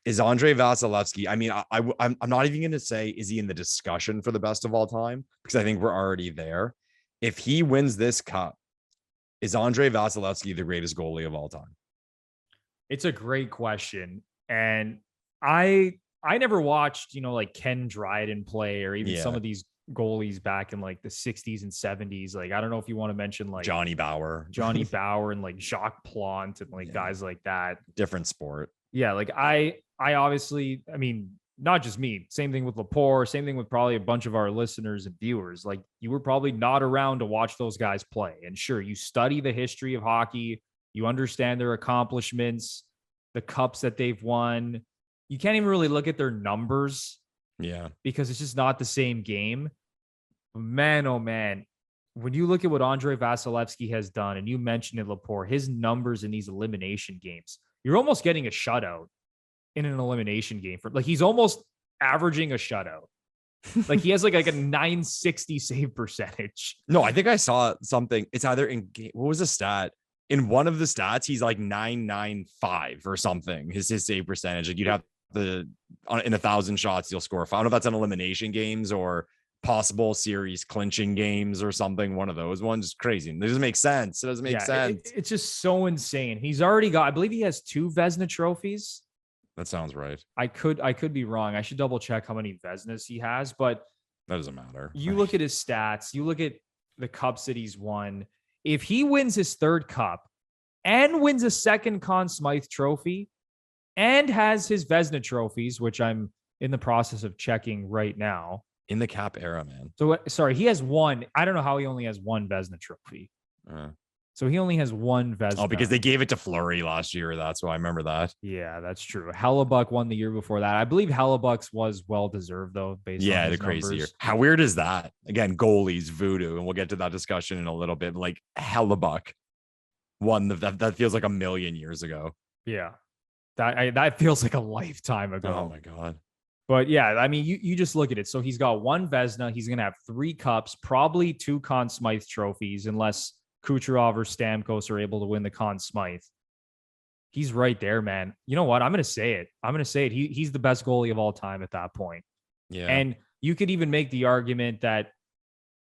[SPEAKER 3] is Andrei Vasilevskiy, I mean, I'm not even going to say, is he in the discussion for the best of all time? Because I think we're already there. If he wins this cup, is Andrei Vasilevskiy the greatest goalie of all time?
[SPEAKER 2] It's a great question. And I never watched, like Ken Dryden play or even some of these goalies back in like the 60s and 70s. Like, I don't know if you want to mention like
[SPEAKER 3] Johnny Bauer
[SPEAKER 2] and like Jacques Plante and like guys like that.
[SPEAKER 3] Different sport.
[SPEAKER 2] Yeah. Like I obviously, I mean, not just me, same thing with Lepore, same thing with probably a bunch of our listeners and viewers. Like, you were probably not around to watch those guys play. And sure, you study the history of hockey. You understand their accomplishments, the cups that they've won. You can't even really look at their numbers.
[SPEAKER 3] Yeah.
[SPEAKER 2] Because it's just not the same game. Man, oh man. when you look at what Andrei Vasilevskiy has done, and you mentioned it, Lepore, his numbers in these elimination games, you're almost getting a shutout in an elimination game. He's almost averaging a shutout. Like he has like a 960 save percentage.
[SPEAKER 3] No, I think I saw something. It's either in what was the stat? In one of the stats, he's like 995 or something. His save percentage. Like you'd have in 1,000 shots, you'll score. I don't know if that's on elimination games or possible series clinching games or something. One of those ones is crazy. It doesn't make sense. It doesn't make sense.
[SPEAKER 2] It's just so insane. He's already got, I believe he has 2 Vezina trophies.
[SPEAKER 3] That sounds right.
[SPEAKER 2] I could be wrong. I should double check how many Vezinas he has, but
[SPEAKER 3] that doesn't matter.
[SPEAKER 2] You look at his stats, you look at the cups that he's won. If he wins his 3rd cup and wins a 2nd Conn Smythe Trophy and has his Vezina trophies, which I'm in the process of checking right now.
[SPEAKER 3] In the Cap era, man.
[SPEAKER 2] So sorry, he has 1. I don't know how he only has 1 Vezina trophy. So he only has 1 Vezina.
[SPEAKER 3] Oh, because they gave it to Fleury last year. That's why I remember that.
[SPEAKER 2] Yeah, that's true. Hellebuck won the year before that. I believe Hellebuck's was well-deserved, though, based on his
[SPEAKER 3] crazy
[SPEAKER 2] numbers.
[SPEAKER 3] year. How weird is that? Again, goalies, voodoo, and we'll get to that discussion in a little bit. Like Hellebuck won that feels like a million years ago.
[SPEAKER 2] Yeah. That feels like a lifetime ago.
[SPEAKER 3] Oh, my God.
[SPEAKER 2] But yeah, I mean, you just look at it. So he's got 1 Vezina. He's going to have 3 cups, probably 2 Conn Smythe trophies, unless Kucherov or Stamkos are able to win the Conn Smythe. He's right there, man. You know what? I'm going to say it. He's the best goalie of all time at that point.
[SPEAKER 3] Yeah.
[SPEAKER 2] And you could even make the argument that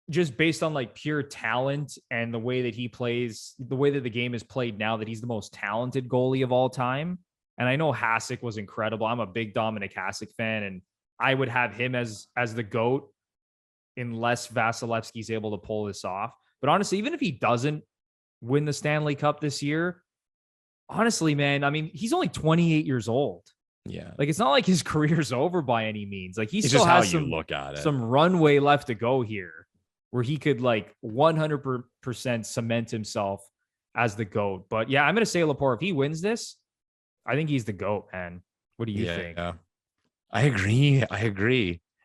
[SPEAKER 2] just based on like pure talent and the way that he plays, the way that the game is played now, that he's the most talented goalie of all time. And I know Hasek was incredible. I'm a big Dominic Hasek fan, and I would have him as the GOAT unless Vasilevsky's able to pull this off. But honestly, even if he doesn't win the Stanley Cup this year, honestly, man, I mean, he's only 28 years old.
[SPEAKER 3] Yeah.
[SPEAKER 2] Like, it's not like his career's over by any means. Like, he
[SPEAKER 3] it's
[SPEAKER 2] still
[SPEAKER 3] just
[SPEAKER 2] has
[SPEAKER 3] how you look at it.
[SPEAKER 2] Some runway left to go here where he could like 100% cement himself as the GOAT. But yeah, I'm going to say Lepore, if he wins this, I think he's the GOAT, man. What do you think?
[SPEAKER 3] Yeah. I agree.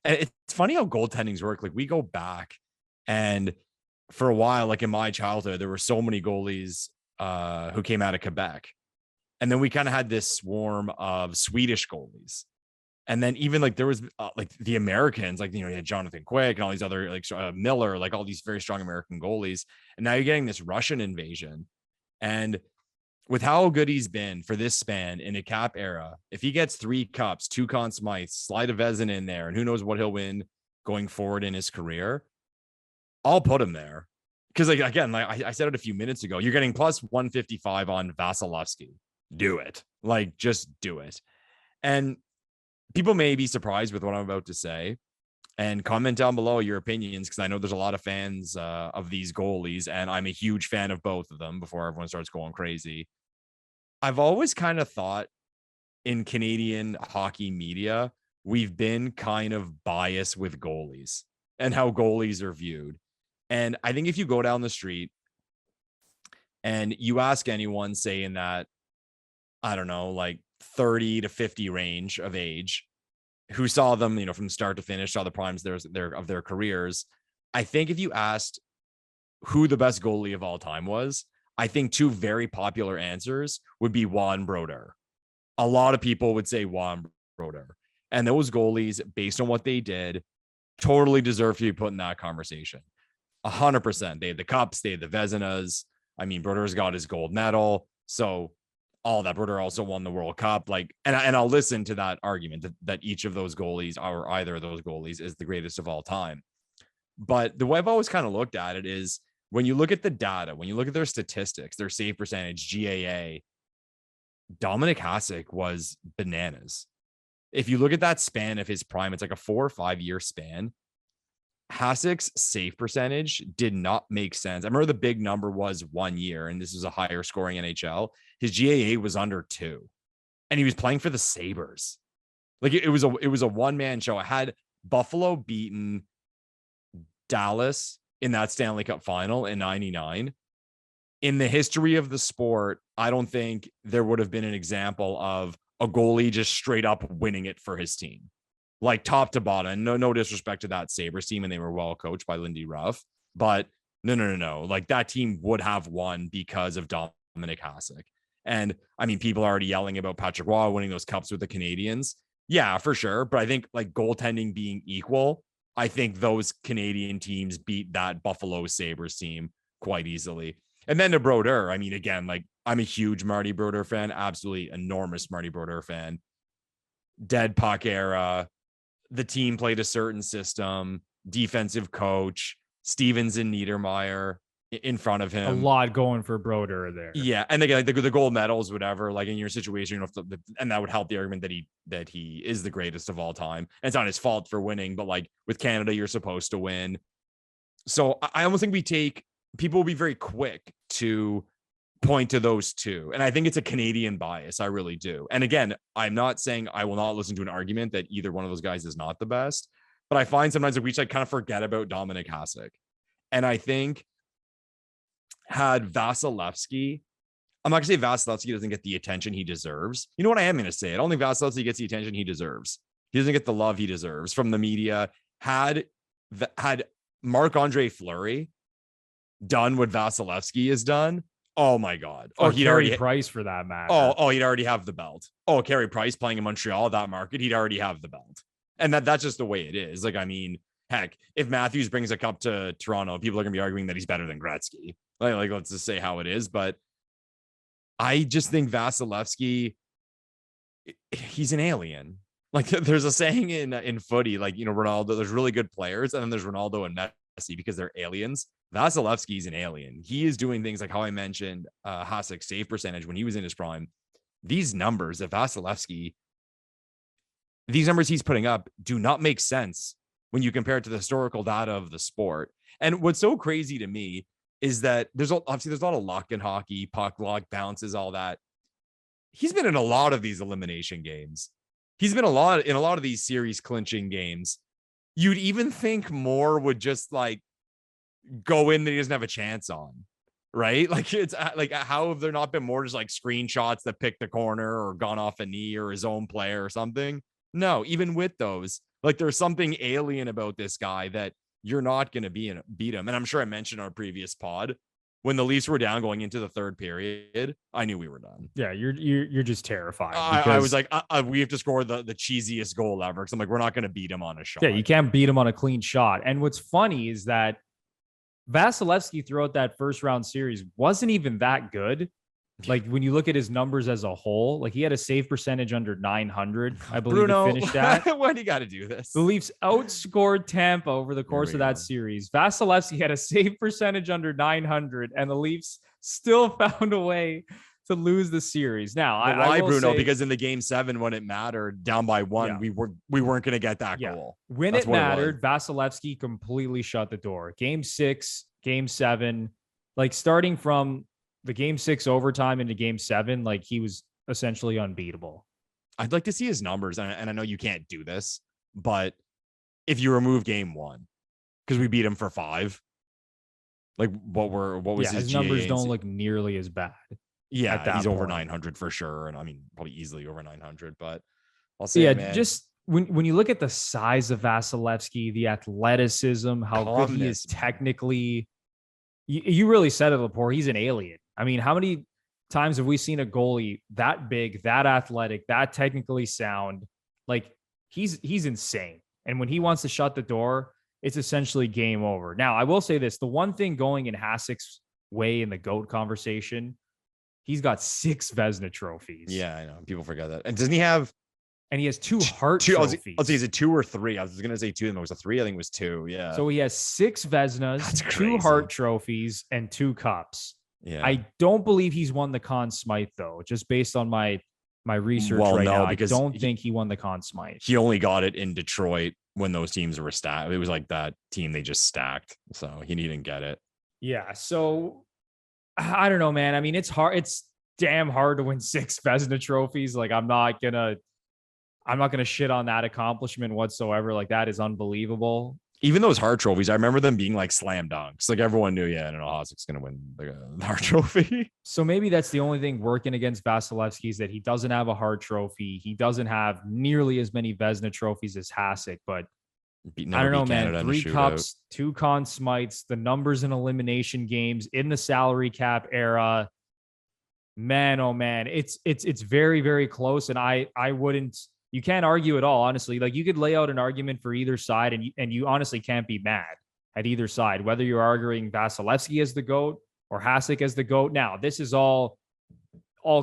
[SPEAKER 3] And it's funny how goaltendings work. Like, we go back, and for a while, like in my childhood, there were so many goalies who came out of Quebec. And then we kind of had this swarm of Swedish goalies. And then even like there was like the Americans, like, you know, you had Jonathan Quick and all these other like Miller, like all these very strong American goalies. And now you're getting this Russian invasion. And with how good he's been for this span in a Cap era, if he gets 3 cups, 2 Conn Smythes, slide a Vezina in there, and who knows what he'll win going forward in his career, I'll put him there. Because like, again, like I said it a few minutes ago, you're getting plus 155 on Vasilevskiy. Do it. Like, just do it. And people may be surprised with what I'm about to say, and comment down below your opinions, because I know there's a lot of fans of these goalies, and I'm a huge fan of both of them before everyone starts going crazy. I've always kind of thought in Canadian hockey media, we've been kind of biased with goalies and how goalies are viewed. And I think if you go down the street and you ask anyone, say in that, I don't know, like 30 to 50 range of age, who saw them, you know, from start to finish, saw the primes of their careers, I think if you asked who the best goalie of all time was, I think 2 very popular answers would be Juan Brodeur. A lot of people would say Juan Brodeur. And those goalies, based on what they did, totally deserve to be put in that conversation. 100%. They had the cups, they had the Vezinas. I mean, Brodeur's got his gold medal. So all that. Brodeur also won the World Cup. Like, and I'll listen to that argument that each of those goalies, or either of those goalies, is the greatest of all time. But the way I've always kind of looked at it is, when you look at the data, when you look at their statistics, their save percentage, GAA, Dominic Hasek was bananas. If you look at that span of his prime, it's like a 4 or 5 year span. Hasek's save percentage did not make sense. I remember the big number was 1 year, and this is a higher scoring NHL. His GAA was under 2, and he was playing for the Sabres. Like, it was a one-man show. I had Buffalo beaten Dallas in that Stanley Cup final in 99. In the history of the sport, I don't think there would have been an example of a goalie just straight up winning it for his team, like top to bottom. No disrespect to that Sabres team, and they were well coached by Lindy Ruff, but No. Like that team would have won because of Dominic Hasek. And I mean, people are already yelling about Patrick Roy winning those cups with the Canadians. Yeah, for sure. But I think like goaltending being equal, I think those Canadian teams beat that Buffalo Sabres team quite easily. And then to Brodeur, I mean, again, like I'm a huge Marty Brodeur fan, absolutely enormous Marty Brodeur fan. Dead puck era. The team played a certain system, defensive coach, Stevens and Niedermeyer in front of him.
[SPEAKER 2] A lot going for Brodeur there.
[SPEAKER 3] Yeah, and again, like the gold medals, whatever. Like in your situation, and that would help the argument that he is the greatest of all time. And it's not his fault for winning, but like with Canada, you're supposed to win. So I almost think people will be very quick to point to those two, and I think it's a Canadian bias. I really do. And again, I'm not saying I will not listen to an argument that either one of those guys is not the best, but I find sometimes that we just kind of forget about Dominic Hasek, and I think. Had Vasilevskiy, I'm not gonna say Vasilevskiy doesn't get the attention he deserves. You know what I am gonna say? I don't think Vasilevskiy gets the attention he deserves. He doesn't get the love he deserves from the media. Had Marc-Andre Fleury done what Vasilevskiy has done, oh my God.
[SPEAKER 2] Or he'd already Price for that matter.
[SPEAKER 3] Oh, he'd already have the belt. Oh, Carey Price playing in Montreal, that market, he'd already have the belt. And that's just the way it is. Like, I mean, heck, if Matthews brings a cup to Toronto, people are gonna be arguing that he's better than Gretzky. Like, let's just say how it is. But I just think Vasilevskiy, he's an alien. Like there's a saying in footy, like, you know, Ronaldo, there's really good players and then there's Ronaldo and Messi because they're aliens. Vasilevsky's an alien. He is doing things like how I mentioned Hasek's save percentage when he was in his prime. These numbers that Vasilevskiy, these numbers he's putting up do not make sense when you compare it to the historical data of the sport. And what's so crazy to me is that there's a lot of luck in hockey, puck luck, bounces, all that. He's been in a lot of these elimination games. He's been in a lot of these series clinching games. You'd even think more would just like go in that he doesn't have a chance on, right? Like it's like, how have there not been more just like screenshots that pick the corner or gone off a knee or his own player or something? No, even with those, like there's something alien about this guy that you're not going to beat him. And I'm sure I mentioned our previous pod when the Leafs were down going into the third period, I knew we were done.
[SPEAKER 2] Yeah. You're just terrified.
[SPEAKER 3] I was like, we have to score the cheesiest goal ever. Cause I'm like, we're not going to beat him on a shot.
[SPEAKER 2] Yeah. You can't beat him on a clean shot. And what's funny is that Vasilevskiy throughout that first round series wasn't even that good. Like when you look at his numbers as a whole, like he had a save percentage under 900, I believe.
[SPEAKER 3] Bruno,
[SPEAKER 2] he finished at.
[SPEAKER 3] Why do you got to do this?
[SPEAKER 2] The Leafs outscored Tampa over the course of that series. Vasilevskiy had a save percentage under 900, and the Leafs still found a way to lose the series. Now,
[SPEAKER 3] why, Bruno? Because in the game 7, when it mattered, down by 1, we weren't going to get that goal.
[SPEAKER 2] When it mattered, Vasilevskiy completely shut the door. Game 6, game 7, like starting from the game 6 overtime into game 7, like he was essentially unbeatable.
[SPEAKER 3] I'd like to see his numbers. And I know you can't do this, but if you remove game 1, because we beat him for 5, like what was his
[SPEAKER 2] numbers don't look nearly as bad.
[SPEAKER 3] Yeah, he's over 900 for sure. And I mean, probably easily over 900, but I'll say, man,
[SPEAKER 2] just when you look at the size of Vasilevskiy, the athleticism, how good he is technically, you really said it, Lepore, he's an alien. I mean, how many times have we seen a goalie that big, that athletic, that technically sound? Like he's insane. And when he wants to shut the door, it's essentially game over. Now, I will say this, the one thing going in Hasek's way in the GOAT conversation, he's got 6 Vezina trophies.
[SPEAKER 3] Yeah, I know. People forget that. And doesn't he have?
[SPEAKER 2] And he has 2 Hart trophies.
[SPEAKER 3] I'll say, is it 2 or 3? I was going to say 2, and it was a 3. I think it was 2. Yeah.
[SPEAKER 2] So he has 6 Vezinas, 2 Hart trophies, and 2 cups.
[SPEAKER 3] Yeah.
[SPEAKER 2] I don't believe he's won the Conn Smythe though, just based on my research now. Because I don't think he won the Conn Smythe.
[SPEAKER 3] He only got it in Detroit when those teams were stacked. It was like that team they just stacked, so he didn't get it.
[SPEAKER 2] Yeah. So I don't know, man. I mean, it's hard. It's damn hard to win 6 Vezina trophies. Like I'm not gonna shit on that accomplishment whatsoever. Like that is unbelievable.
[SPEAKER 3] Even those Hart trophies, I remember them being like slam dunks. Like everyone knew, Hasek's going to win the Hart trophy.
[SPEAKER 2] So maybe that's the only thing working against Vasilevskiy is that he doesn't have a Hart trophy. He doesn't have nearly as many Vezina trophies as Hasek, but I don't know, man. 3 cups, 2 Conn Smythes, the numbers in elimination games in the salary cap era. Man, oh man, it's very, very close. And I wouldn't, you can't argue at all, honestly. Like, you could lay out an argument for either side, and you honestly can't be mad at either side, whether you're arguing Vasilevskiy as the GOAT or Hasek as the GOAT. Now, this is all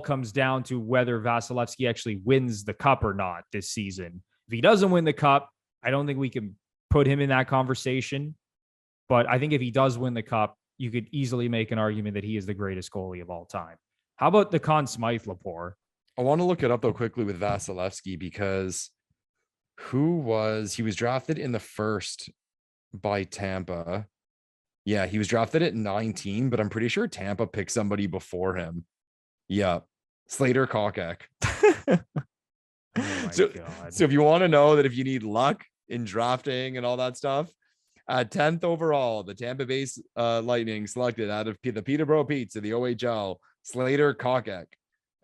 [SPEAKER 2] comes down to whether Vasilevskiy actually wins the cup or not this season. If he doesn't win the cup, I don't think we can put him in that conversation. But I think if he does win the cup, you could easily make an argument that he is the greatest goalie of all time. How about the Conn Smythe, Lepore?
[SPEAKER 3] I want to look it up though quickly with Vasilevskiy, because he was drafted in the first by Tampa. Yeah, he was drafted at 19, but I'm pretty sure Tampa picked somebody before him. Yeah, Slater Kokek.
[SPEAKER 2] Oh
[SPEAKER 3] so if you want to know that if you need luck in drafting and all that stuff, at 10th overall, the Tampa Bay Lightning selected out of the Peterborough Petes of the OHL, Slater Kokek.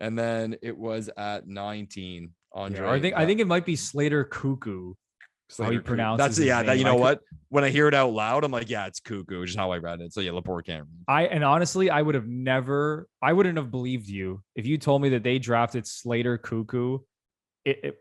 [SPEAKER 3] And then it was at 19. Andrei,
[SPEAKER 2] I think it might be Slater Cuckoo. How you pronounce
[SPEAKER 3] that's that, you know what? When I hear it out loud, I'm like, yeah, it's Cuckoo, which is how I read it. So yeah, Lepore can't read.
[SPEAKER 2] And honestly, I wouldn't have believed you if you told me that they drafted Slater Cuckoo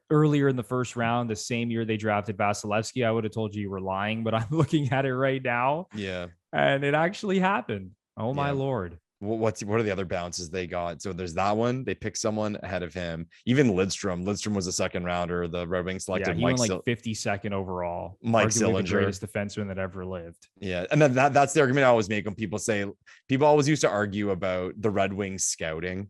[SPEAKER 2] earlier in the first round, the same year they drafted Vasilevskiy. I would have told you were lying, but I'm looking at it right now.
[SPEAKER 3] Yeah.
[SPEAKER 2] And it actually happened. Oh my Lord.
[SPEAKER 3] What are the other bounces they got? So there's that one. They picked someone ahead of him. Even Lidstrom. Lidstrom was a second rounder. The Red Wings selected
[SPEAKER 2] he went like 52nd overall.
[SPEAKER 3] Mike
[SPEAKER 2] Sillinger,
[SPEAKER 3] the
[SPEAKER 2] greatest defenseman that ever lived.
[SPEAKER 3] Yeah, and then that's the argument I always make when people always used to argue about the Red Wings scouting.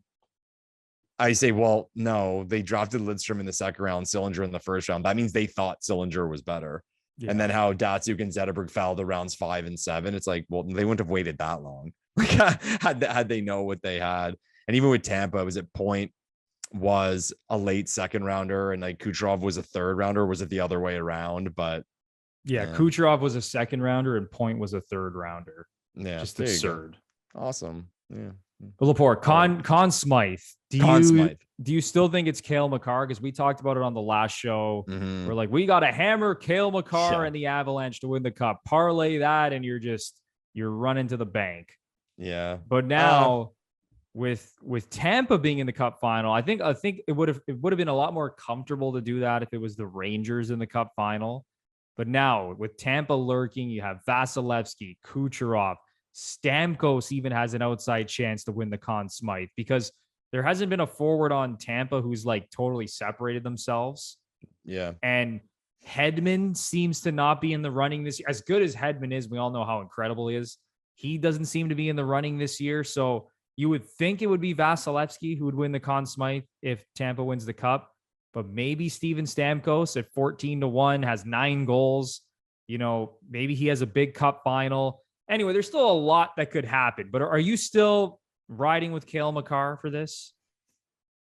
[SPEAKER 3] I say, well, no, they drafted Lidstrom in the second round, Sillinger in the first round. That means they thought Sillinger was better. Yeah. And then how Datsuk and Zetterberg fell to rounds 5 and 7. It's like, well, they wouldn't have waited that long. Like, had they know what they had. And even with Tampa, it was at point was a late second rounder, and like Kucherov was a third rounder. Was it the other way around? But
[SPEAKER 2] yeah, Kucherov was a second rounder and Point was a third rounder.
[SPEAKER 3] Yeah,
[SPEAKER 2] just absurd. Awesome.
[SPEAKER 3] Yeah.
[SPEAKER 2] But Lepore, Conn Smythe. Do you still think it's Cale Makar? Because we talked about it on the last show.
[SPEAKER 3] Mm-hmm.
[SPEAKER 2] We're like, we got to hammer Cale Makar and the Avalanche to win the cup. Parlay that, and you're running to the bank.
[SPEAKER 3] Yeah.
[SPEAKER 2] But now with Tampa being in the cup final, I think it would have been a lot more comfortable to do that if it was the Rangers in the cup final. But now with Tampa lurking, you have Vasilevskiy, Kucherov, Stamkos even has an outside chance to win the Conn Smythe, because there hasn't been a forward on Tampa who's like totally separated themselves.
[SPEAKER 3] Yeah.
[SPEAKER 2] And Hedman seems to not be in the running this year. As good as Hedman is, we all know how incredible he is. He doesn't seem to be in the running this year. So you would think it would be Vasilevskiy who would win the Conn Smythe if Tampa wins the cup, but maybe Steven Stamkos at 14-1 has 9 goals. You know, maybe he has a big cup final. Anyway, there's still a lot that could happen, but are you still riding with Cale Makar for this?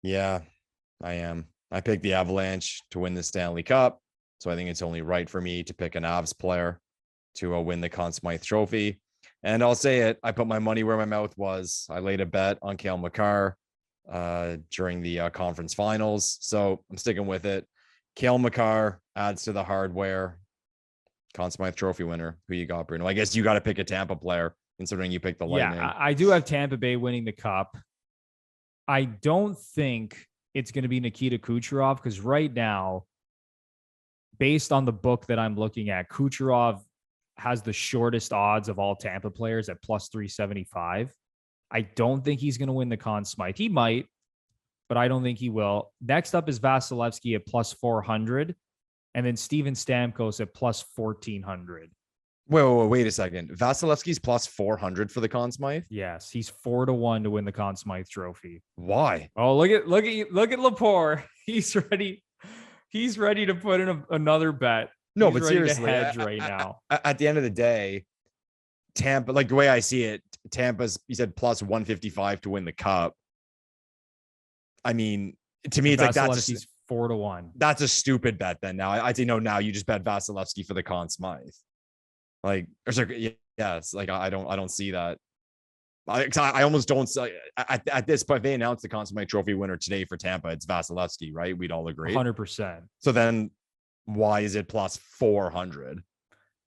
[SPEAKER 3] Yeah, I am. I picked the Avalanche to win the Stanley Cup. So I think it's only right for me to pick an Avs player to win the Conn Smythe Trophy. And I'll say it, I put my money where my mouth was. I laid a bet on Cale Makar during the conference finals. So I'm sticking with it. Cale Makar adds to the hardware. Conn Smythe Trophy winner. Who you got, Bruno? I guess you got to pick a Tampa player, considering you picked the Lightning.
[SPEAKER 2] Yeah, I do have Tampa Bay winning the cup. I don't think it's going to be Nikita Kucherov, because right now, based on the book that I'm looking at, Kucherov has the shortest odds of all Tampa players at plus 375. I don't think he's going to win the Conn Smythe. He might, but I don't think he will. Next up is Vasilevskiy at plus 400, and then Steven Stamkos at plus 1400.
[SPEAKER 3] Wait a second. Vasilevsky's plus 400 for the Conn Smythe?
[SPEAKER 2] Yes, he's 4-1 to win the Conn Smythe Trophy.
[SPEAKER 3] Why?
[SPEAKER 2] Oh, look at Lepore. He's ready. He's ready to put in another bet.
[SPEAKER 3] No,
[SPEAKER 2] He's
[SPEAKER 3] but seriously,
[SPEAKER 2] hedge right now.
[SPEAKER 3] At the end of the day, Tampa, like the way I see it, Tampa's, you said plus 155 to win the cup. I mean, to me, it's like that's
[SPEAKER 2] 4-1.
[SPEAKER 3] That's a stupid bet. Then now I'd say no. Now you just bet Vasilevskiy for the Conn Smythe. Like, or sorry, yeah, it's like I don't see that. I almost don't. At this point, they announced the Conn Smythe Trophy winner today for Tampa. It's Vasilevskiy, right? We'd all agree.
[SPEAKER 2] 100%.
[SPEAKER 3] So then why is it plus 400?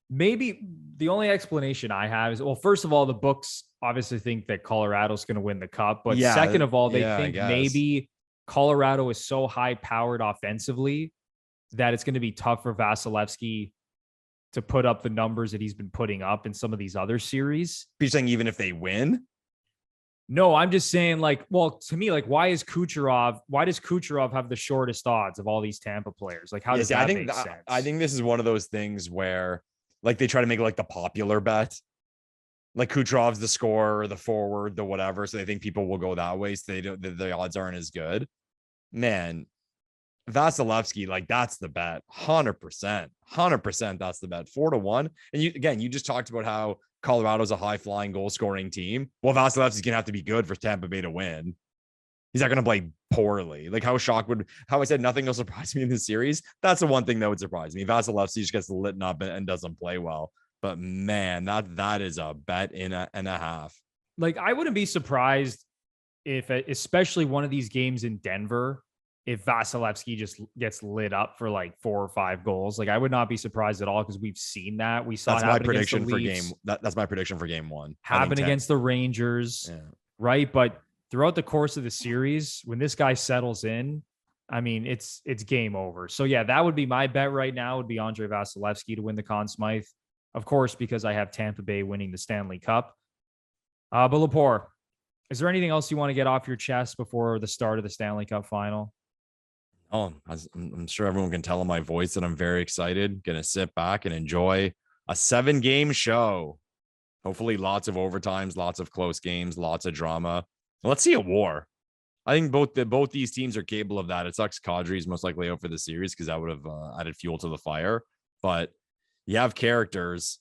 [SPEAKER 2] Maybe the only explanation I have is, well, first of all, the books obviously think that Colorado's going to win the cup. But second of all, they think maybe Colorado is so high powered offensively that it's going to be tough for Vasilevskiy to put up the numbers that he's been putting up in some of these other series.
[SPEAKER 3] You're saying even if they win?
[SPEAKER 2] No, I'm just saying, like, well, to me, like, why does Kucherov have the shortest odds of all these Tampa players? Like, how does that make sense?
[SPEAKER 3] I think this is one of those things where, like, they try to make like the popular bet. Like Kucherov's the scorer, the forward, the whatever. So they think people will go that way. So the odds aren't as good. Man, Vasilevskiy, like, that's the bet. 100%. 100% that's the bet. 4-1. And you just talked about how Colorado's a high flying goal scoring team. Well, Vasilevskiy's gonna have to be good for Tampa Bay to win. He's not gonna play poorly. Like, how I said nothing will surprise me in this series. That's the one thing that would surprise me. Vasilevskiy just gets lit up and doesn't play well. But man, that is a bet and a half.
[SPEAKER 2] Like, I wouldn't be surprised if, especially one of these games in Denver, if Vasilevskiy just gets lit up for like 4 or 5 goals. Like, I would not be surprised at all, because we've seen that. We saw
[SPEAKER 3] that's my prediction for game. That's my prediction for game 1.
[SPEAKER 2] Happen against the Rangers, right? But throughout the course of the series, when this guy settles in, I mean, it's game over. So yeah, that would be my bet right now. Would be Andrei Vasilevskiy to win the Conn Smythe. Of course, because I have Tampa Bay winning the Stanley Cup. But Lepore, is there anything else you want to get off your chest before the start of the Stanley Cup Final?
[SPEAKER 3] Oh, I'm sure everyone can tell in my voice that I'm very excited. Going to sit back and enjoy a 7-game show. Hopefully lots of overtimes, lots of close games, lots of drama. Let's see a war. I think both these teams are capable of that. It sucks Kadri's most likely out for the series, because that would have added fuel to the fire. But you have characters.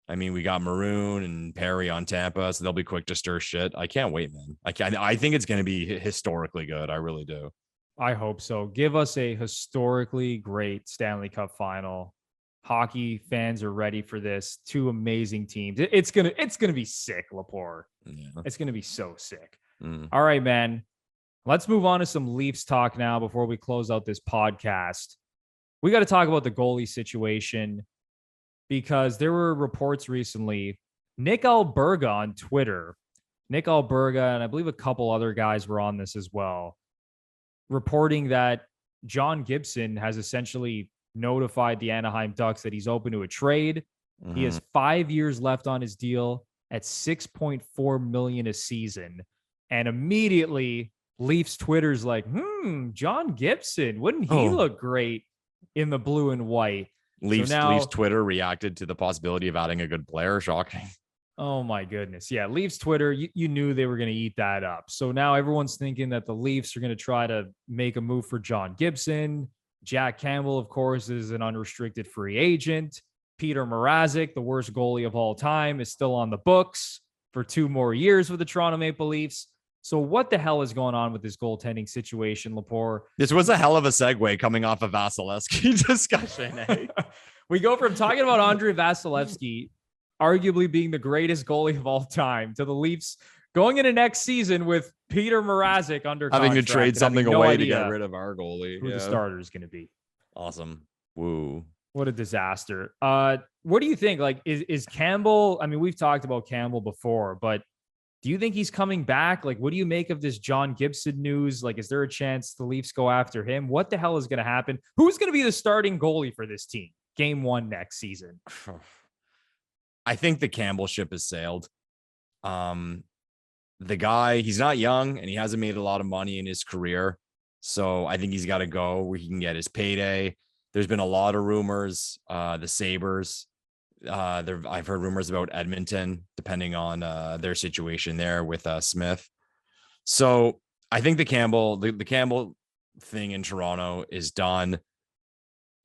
[SPEAKER 3] I mean, we got Maroon and Perry on Tampa, so they'll be quick to stir shit. I can't wait, man. I think it's going to be historically good. I really do.
[SPEAKER 2] I hope so. Give us a historically great Stanley Cup Final. Hockey fans are ready for this. 2 amazing teams. It's gonna be sick, Lepore. Yeah. It's gonna be so sick. All right, man. Let's move on to some Leafs talk now before we close out this podcast. We got to talk about the goalie situation, because there were reports recently. Nick Alberga on Twitter, and I believe a couple other guys were on this as well, reporting that John Gibson has essentially notified the Anaheim Ducks that he's open to a trade. He has 5 years left on his deal at $6.4 million a season. And immediately Leafs Twitter's like, John Gibson, wouldn't he look great in the blue and white?
[SPEAKER 3] Leafs Twitter reacted to the possibility of adding a good player. Shocking.
[SPEAKER 2] Oh my goodness. Yeah. Leafs Twitter, you knew they were going to eat that up. So now everyone's thinking that the Leafs are going to try to make a move for John Gibson. Jack Campbell, of course, is an unrestricted free agent. Peter Mrazek, the worst goalie of all time, is still on the books for 2 more years with the Toronto Maple Leafs. So what the hell is going on with this goaltending situation, Lepore?
[SPEAKER 3] This was a hell of a segue coming off of Vasilevskiy discussion. Eh?
[SPEAKER 2] We go from talking about Andrei Vasilevskiy, arguably being the greatest goalie of all time, to the Leafs going into next season with Peter Mrazek under
[SPEAKER 3] having
[SPEAKER 2] contract,
[SPEAKER 3] to trade something away to get rid of our goalie.
[SPEAKER 2] Who the starter is going to be.
[SPEAKER 3] Awesome. Woo.
[SPEAKER 2] What a disaster. What do you think? Like, is Campbell? I mean, we've talked about Campbell before, but do you think he's coming back? Like, what do you make of this John Gibson news? Like, is there a chance the Leafs go after him? What the hell is going to happen? Who's going to be the starting goalie for this team? Game 1 next season.
[SPEAKER 3] I think the Campbell ship has sailed. The guy, he's not young and he hasn't made a lot of money in his career. So I think he's got to go where he can get his payday. There's been a lot of rumors. The Sabres, I've heard rumors about Edmonton, depending on their situation there with Smith. So I think the Campbell thing in Toronto is done.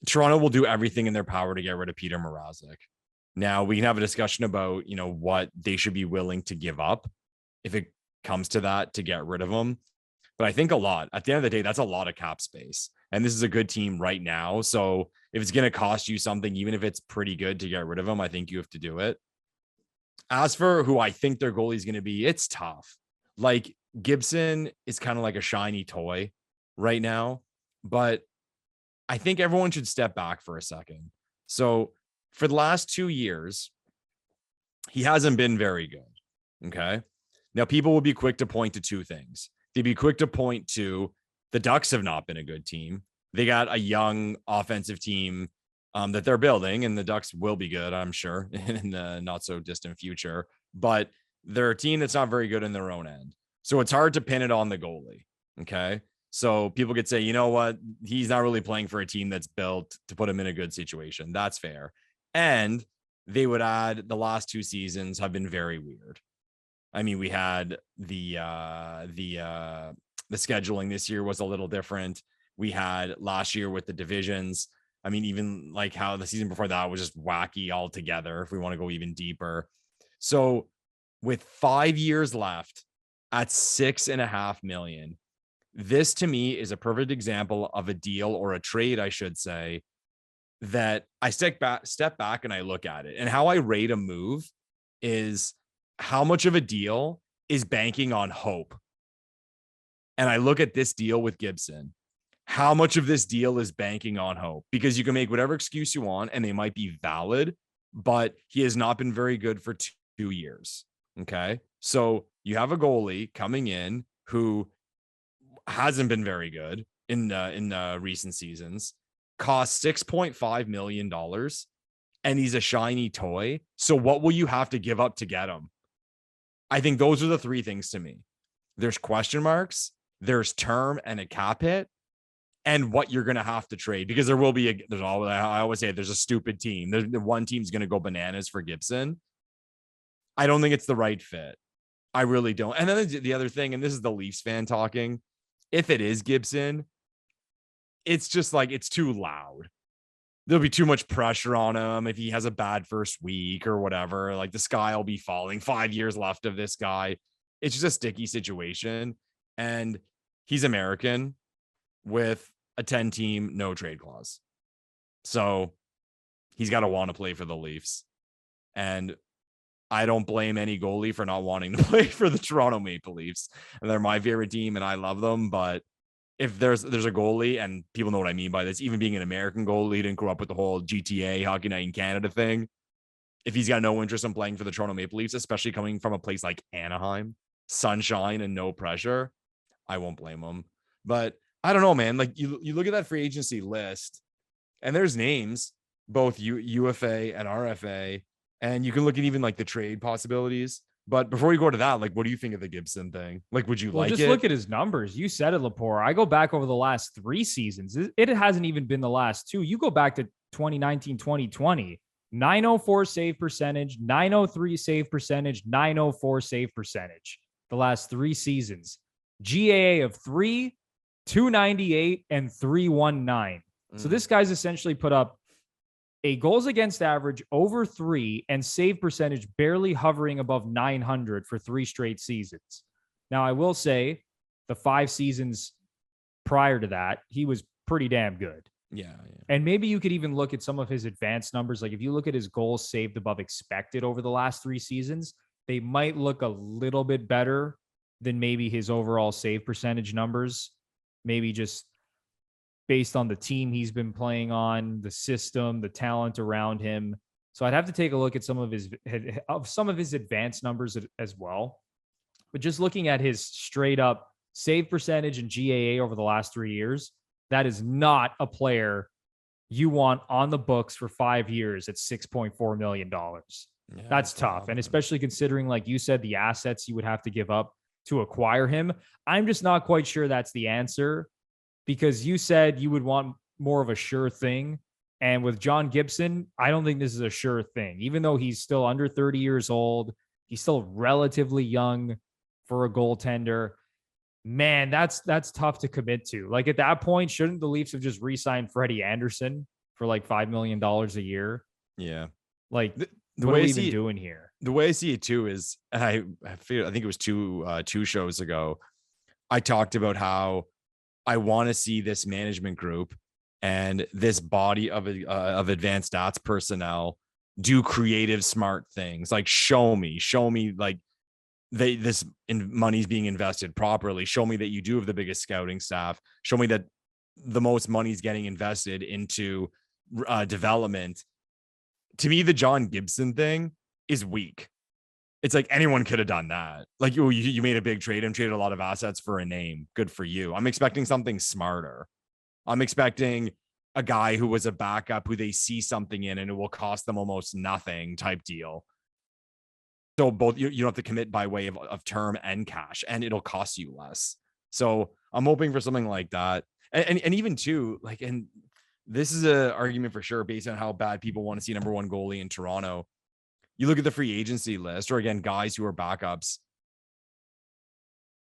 [SPEAKER 3] Toronto will do everything in their power to get rid of Peter Mrazek. Now we can have a discussion about, what they should be willing to give up if it comes to that to get rid of him. But I think at the end of the day, that's a lot of cap space. And this is a good team right now. So if it's going to cost you something, even if it's pretty good to get rid of him, I think you have to do it. As for who I think their goalie is going to be, it's tough. Like, Gibson is kind of like a shiny toy right now, but I think everyone should step back for a second. So for the last 2 years, he hasn't been very good. Okay. Now, people will be quick to point to two things. They'd be quick to point to the Ducks have not been a good team. They got a young offensive team that they're building, and the Ducks will be good, I'm sure, in the not so distant future. But they're a team that's not very good in their own end. So it's hard to pin it on the goalie. Okay. So people could say, you know what? He's not really playing for a team that's built to put him in a good situation. That's fair. And they would add the last 2 seasons have been very weird. I mean, we had the scheduling this year was a little different. We had last year with the divisions. I mean, even like how the season before that was just wacky altogether, if we want to go even deeper. So with 5 years left at $6.5 million, this to me is a perfect example of a deal, or a trade, I should say, that I step back and I look at it. And how I rate a move is how much of a deal is banking on hope. And I look at this deal with Gibson. How much of this deal is banking on hope? Because you can make whatever excuse you want, and they might be valid, but he has not been very good for 2 years. Okay. So you have a goalie coming in who hasn't been very good in recent seasons, costs $6.5 million, and he's a shiny toy. So what will you have to give up to get him? I think those are the 3 things to me. There's question marks, there's term and a cap hit, and what you're going to have to trade, because there will be I always say there's a stupid team. The one team's going to go bananas for Gibson. I don't think it's the right fit. I really don't. And then the other thing, and this is the Leafs fan talking, if it is Gibson, it's just like, it's too loud. There'll be too much pressure on him if he has a bad first week or whatever. Like the sky will be falling. 5 years left of this guy. It's just a sticky situation. And he's American with a 10-team no trade clause. So he's got to want to play for the Leafs. And I don't blame any goalie for not wanting to play for the Toronto Maple Leafs. And they're my favorite team and I love them. But if there's a goalie, and people know what I mean by this, even being an American goalie, didn't grow up with the whole GTA Hockey Night in Canada thing. If he's got no interest in playing for the Toronto Maple Leafs, especially coming from a place like Anaheim, sunshine and no pressure, I won't blame him. But I don't know, man. Like you look at that free agency list, and there's names, both UFA and RFA, and you can look at even like the trade possibilities. But before we go to that, like, what do you think of the Gibson thing? Like, would you like it?
[SPEAKER 2] Just look at his numbers. You said it, Lepore. I go back over the last 3 seasons. It hasn't even been the last 2. You go back to 2019, 2020, 904 save percentage, 903 save percentage, 904 save percentage. The last 3 seasons. GAA of 3, 298, and 319. So this guy's essentially put up a goals against average over 3 and save percentage barely hovering above 900 for 3 straight seasons. Now, I will say the 5 seasons prior to that, he was pretty damn good.
[SPEAKER 3] Yeah.
[SPEAKER 2] And maybe you could even look at some of his advanced numbers. Like if you look at his goals saved above expected over the last 3 seasons, they might look a little bit better than maybe his overall save percentage numbers. Maybe just based on the team he's been playing on, the system, the talent around him. So I'd have to take a look at some of his advanced numbers as well. But just looking at his straight up save percentage and GAA over the last 3 years, that is not a player you want on the books for 5 years at $6.4 million. Yeah, that's tough. And especially considering, like you said, the assets you would have to give up to acquire him. I'm just not quite sure that's the answer, because you said you would want more of a sure thing. And with John Gibson, I don't think this is a sure thing. Even though he's still under 30 years old, he's still relatively young for a goaltender. Man, that's tough to commit to. Like at that point, shouldn't the Leafs have just re-signed Freddie Anderson for like $5 million a year?
[SPEAKER 3] Yeah.
[SPEAKER 2] Like
[SPEAKER 3] the
[SPEAKER 2] what
[SPEAKER 3] way
[SPEAKER 2] are we even doing here?
[SPEAKER 3] The way I see it too is, and I think it was two shows ago, I talked about how I want to see this management group and this body of advanced stats personnel do creative, smart things. Like show me like money's being invested properly. Show me that you do have the biggest scouting staff. Show me that the most money's getting invested into development. To me, the John Gibson thing is weak. It's like anyone could have done that. Like you made a big trade and traded a lot of assets for a name. Good for you. I'm expecting something smarter. I'm expecting a guy who was a backup who they see something in and it will cost them almost nothing type deal. So both you don't have to commit by way of term and cash, and it'll cost you less. So I'm hoping for something like that. And even too, like, and this is an argument for sure based on how bad people want to see number one goalie in Toronto. You look at the free agency list, or again, guys who are backups.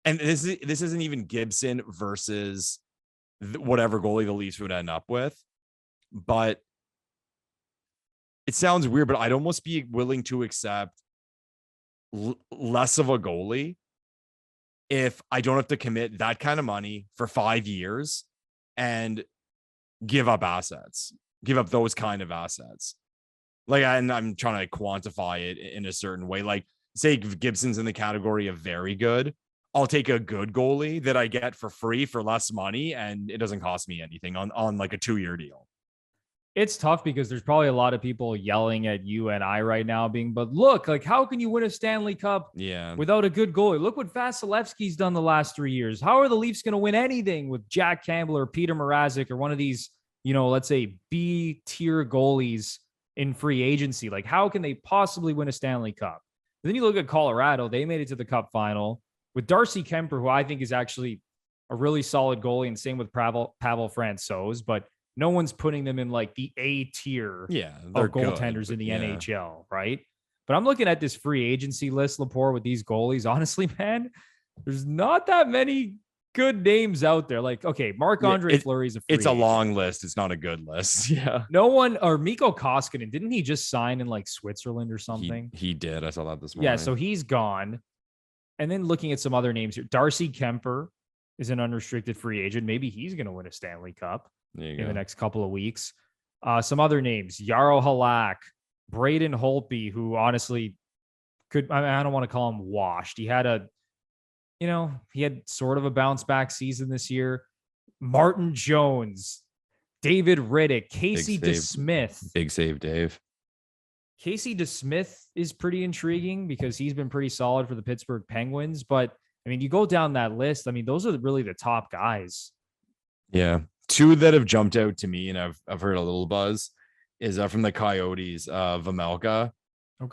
[SPEAKER 3] And this isn't even Gibson versus whatever goalie the Leafs would end up with. But it sounds weird, but I'd almost be willing to accept less of a goalie if I don't have to commit that kind of money for 5 years and give up those kind of assets. Like, and I'm trying to quantify it in a certain way. Like, say Gibson's in the category of very good. I'll take a good goalie that I get for free for less money, and it doesn't cost me anything on like a 2-year deal.
[SPEAKER 2] It's tough because there's probably a lot of people yelling at you and I right now but look, like, how can you win a Stanley Cup without a good goalie? Look what Vasilevsky's done the last 3 years. How are the Leafs going to win anything with Jack Campbell or Peter Mrazek or one of these, let's say B tier goalies in free agency? Like, how can they possibly win a Stanley Cup? Then you look at Colorado. They made it to the Cup final with Darcy Kemper, who I think is actually a really solid goalie, and same with Pavel Francouz, but no one's putting them in like the A tier of goaltenders in the NHL, right? But I'm looking at this free agency list, Lepore, with these goalies. Honestly, man, there's not that many good names out there. Like, okay, Marc-Andre Fleury's a free agent.
[SPEAKER 3] It's a long list. It's not a good list. Yeah.
[SPEAKER 2] No one, or Mikko Koskinen, didn't he just sign in like Switzerland or something?
[SPEAKER 3] He did. I saw that this morning.
[SPEAKER 2] Yeah, so he's gone. And then looking at some other names here, Darcy Kemper is an unrestricted free agent. Maybe he's going to win a Stanley Cup in the next couple of weeks. Some other names, Jaro Halak, Braden Holtby, who honestly I don't want to call him washed. He had he had sort of a bounce back season this year. Martin Jones, David Riddick, Casey DeSmith.
[SPEAKER 3] Big save, Dave.
[SPEAKER 2] Casey DeSmith is pretty intriguing because he's been pretty solid for the Pittsburgh Penguins. But I mean, you go down that list. I mean, those are really the top guys.
[SPEAKER 3] Yeah. Two that have jumped out to me, and I've heard a little buzz, is from the Coyotes, Vamelka,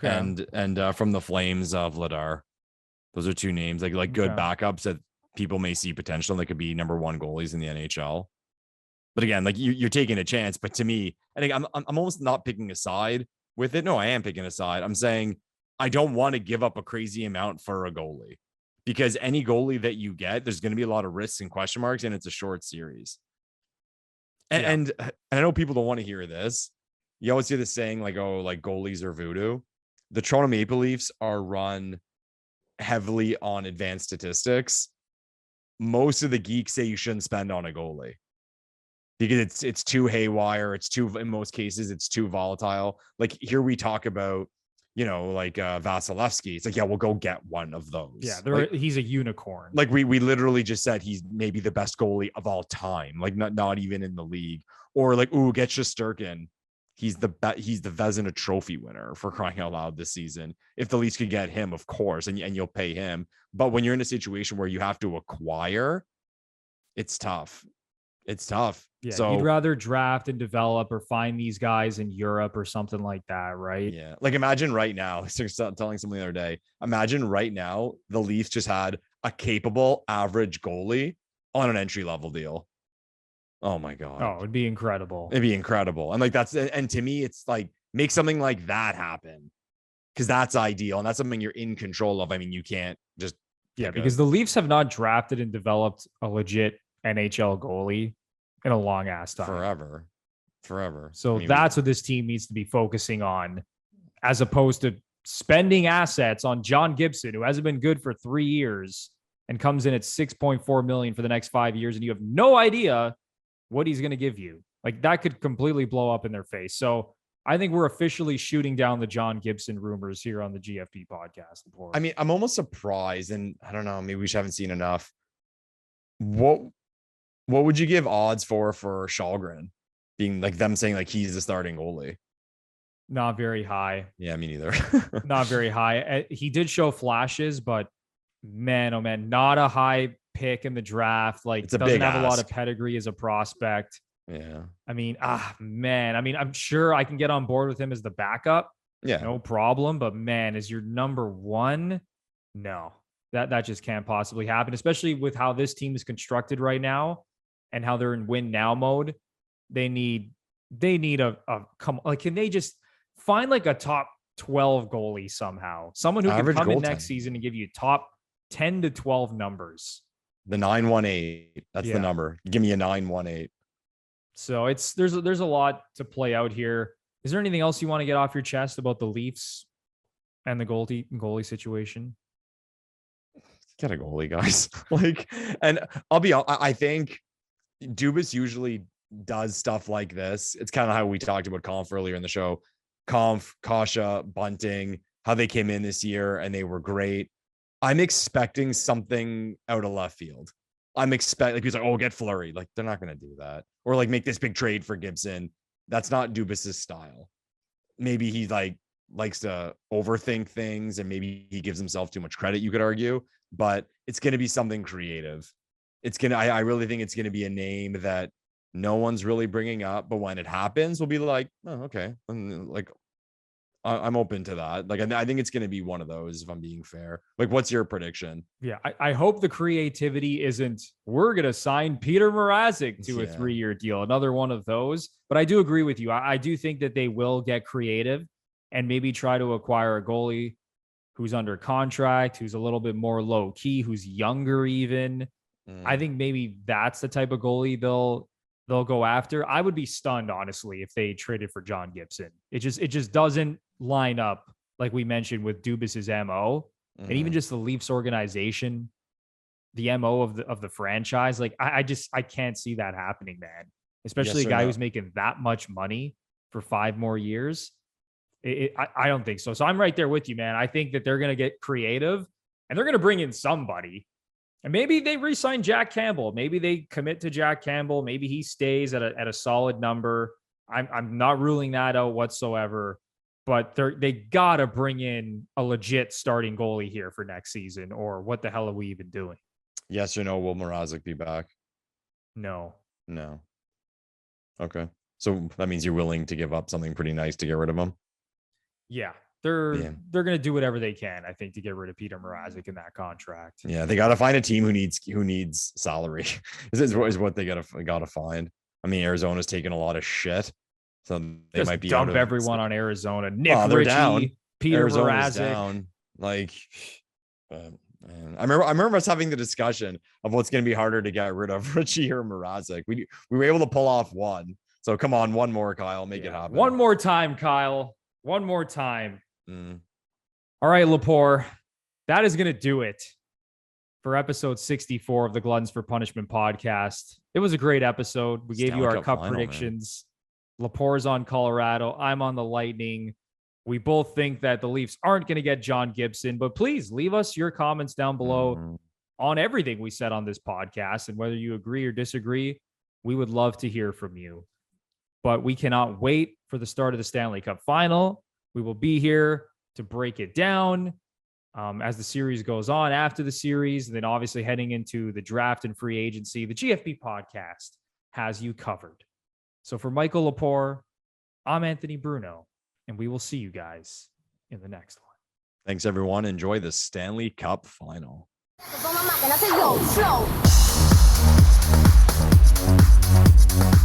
[SPEAKER 3] and from the Flames of Vladar. Those are two names like good backups that people may see potential. They could be number one goalies in the NHL. But again, like you're taking a chance. But to me, I think I'm almost not picking a side with it. No, I am picking a side. I'm saying I don't want to give up a crazy amount for a goalie, because any goalie that you get, there's going to be a lot of risks and question marks, and it's a short series. And I know people don't want to hear this. You always hear this saying like, oh, like goalies are voodoo. The Toronto Maple Leafs are run heavily on advanced statistics. Most of the geeks say you shouldn't spend on a goalie because it's too haywire. In most cases, it's too volatile. Like here we talk about, Vasilevskiy. It's like, yeah, we'll go get one of those.
[SPEAKER 2] Yeah, he's a unicorn.
[SPEAKER 3] Like we literally just said he's maybe the best goalie of all time. Like not even in the league. Or like, get Shesterkin. He's the Vezina Trophy winner, for crying out loud, this season. If the Leafs could get him, of course, and you'll pay him. But when you're in a situation where you have to acquire, it's tough. It's tough.
[SPEAKER 2] Yeah, so you'd rather draft and develop or find these guys in Europe or something like that, right?
[SPEAKER 3] Yeah. Like imagine right now, I was telling someone the other day, imagine right now the Leafs just had a capable average goalie on an entry-level deal. Oh my God.
[SPEAKER 2] Oh, it'd be incredible.
[SPEAKER 3] It'd be incredible. And like and to me, it's like make something like that happen, because that's ideal. And that's something you're in control of. I mean, you can't just
[SPEAKER 2] because the Leafs have not drafted and developed a legit NHL goalie in a long ass time.
[SPEAKER 3] Forever.
[SPEAKER 2] So that's what this team needs to be focusing on, as opposed to spending assets on John Gibson, who hasn't been good for 3 years and comes in at $6.4 million for the next 5 years, and you have no idea what he's going to give you. Like that could completely blow up in their face. So I think we're officially shooting down the John Gibson rumors here on the GFP podcast.
[SPEAKER 3] I mean, I'm almost surprised, and I don't know, maybe we just haven't seen enough. What What would you give odds for Shalgren being like them saying like he's the starting goalie?
[SPEAKER 2] Not very high.
[SPEAKER 3] Yeah, me neither.
[SPEAKER 2] Not very high. He did show flashes, but man, oh man, not a high pick in the draft. Like, doesn't have a lot of pedigree as a prospect.
[SPEAKER 3] Yeah.
[SPEAKER 2] I mean, man. I mean, I'm sure I can get on board with him as the backup.
[SPEAKER 3] Yeah.
[SPEAKER 2] No problem. But man, as your number one, no, that just can't possibly happen, especially with how this team is constructed right now and how they're in win now mode. They need a can they just find like a top 12 goalie somehow, someone who can come in next season and give you top 10 to 12 numbers.
[SPEAKER 3] The 918. That's the number. Give me a 918.
[SPEAKER 2] So there's a lot to play out here. Is there anything else you want to get off your chest about the Leafs and the goalie situation?
[SPEAKER 3] Get a goalie, guys. And I'll be honest, I think Dubas usually does stuff like this. It's kind of how we talked about Conf earlier in the show. Conf, Kasha, Bunting, how they came in this year and they were great. I'm expecting something out of left field. I'm expecting, like, he's like, oh, get Fleury. Like, they're not going to do that. Or like make this big trade for Gibson. That's not Dubas's style. Maybe he likes to overthink things and maybe he gives himself too much credit, you could argue, but it's going to be something creative. I really think it's going to be a name that no one's really bringing up, but when it happens, we'll be like, oh, okay. And like, I'm open to that. Like, I think it's going to be one of those, if I'm being fair. Like, what's your prediction?
[SPEAKER 2] Yeah, I hope the creativity isn't, we're going to sign Peter Mrazek to a 3-year deal, another one of those. But I do agree with you. I do think that they will get creative and maybe try to acquire a goalie who's under contract, who's a little bit more low key, who's younger even. I think maybe that's the type of goalie they'll go after. I would be stunned, honestly, if they traded for John Gibson. It just doesn't line up, like we mentioned, with Dubas's MO and even just the Leafs organization, the MO of the franchise. Like, I can't see that happening, man. Especially a guy who's making that much money for 5 more years. I don't think so. So I'm right there with you, man. I think that they're going to get creative and they're going to bring in somebody. And maybe they re-sign Jack Campbell. Maybe they commit to Jack Campbell. Maybe he stays at a solid number. I'm not ruling that out whatsoever. But they got to bring in a legit starting goalie here for next season, or what the hell are we even doing?
[SPEAKER 3] Yes or no, will Mrazek be back?
[SPEAKER 2] No.
[SPEAKER 3] Okay. So that means you're willing to give up something pretty nice to get rid of him?
[SPEAKER 2] Yeah. They're going to do whatever they can, I think, to get rid of Peter Mrazek in that contract.
[SPEAKER 3] Yeah, they got to find a team who needs salary. is what they got to find. I mean, Arizona's taking a lot of shit, so they
[SPEAKER 2] just
[SPEAKER 3] might be
[SPEAKER 2] dump everyone on Arizona. Nick
[SPEAKER 3] they're
[SPEAKER 2] Ritchie,
[SPEAKER 3] down.
[SPEAKER 2] Peter
[SPEAKER 3] Arizona's
[SPEAKER 2] Mrazek.
[SPEAKER 3] down. Like, I remember us having the discussion of what's going to be harder to get rid of, Ritchie or Mrazek. We were able to pull off one. So come on, one more, Kyle, make it happen.
[SPEAKER 2] One more time, Kyle. One more time. All right, Lepore, that is going to do it for episode 64 of the Gluttons For Punishment podcast. It was a great episode. We gave you our cup predictions. Lepore's on Colorado. I'm on the Lightning. We both think that the Leafs aren't going to get John Gibson, but please leave us your comments down below on everything we said on this podcast. And whether you agree or disagree, we would love to hear from you. But we cannot wait for the start of the Stanley Cup Final. We will be here to break it down as the series goes on, after the series, and then obviously heading into the draft and free agency. The GFP Podcast has you covered. So for Michael Lepore, I'm Anthony Bruno, and we will see you guys in the next one.
[SPEAKER 3] Thanks, everyone. Enjoy the Stanley Cup Final.
[SPEAKER 1] Con máquina, soy yo, flow.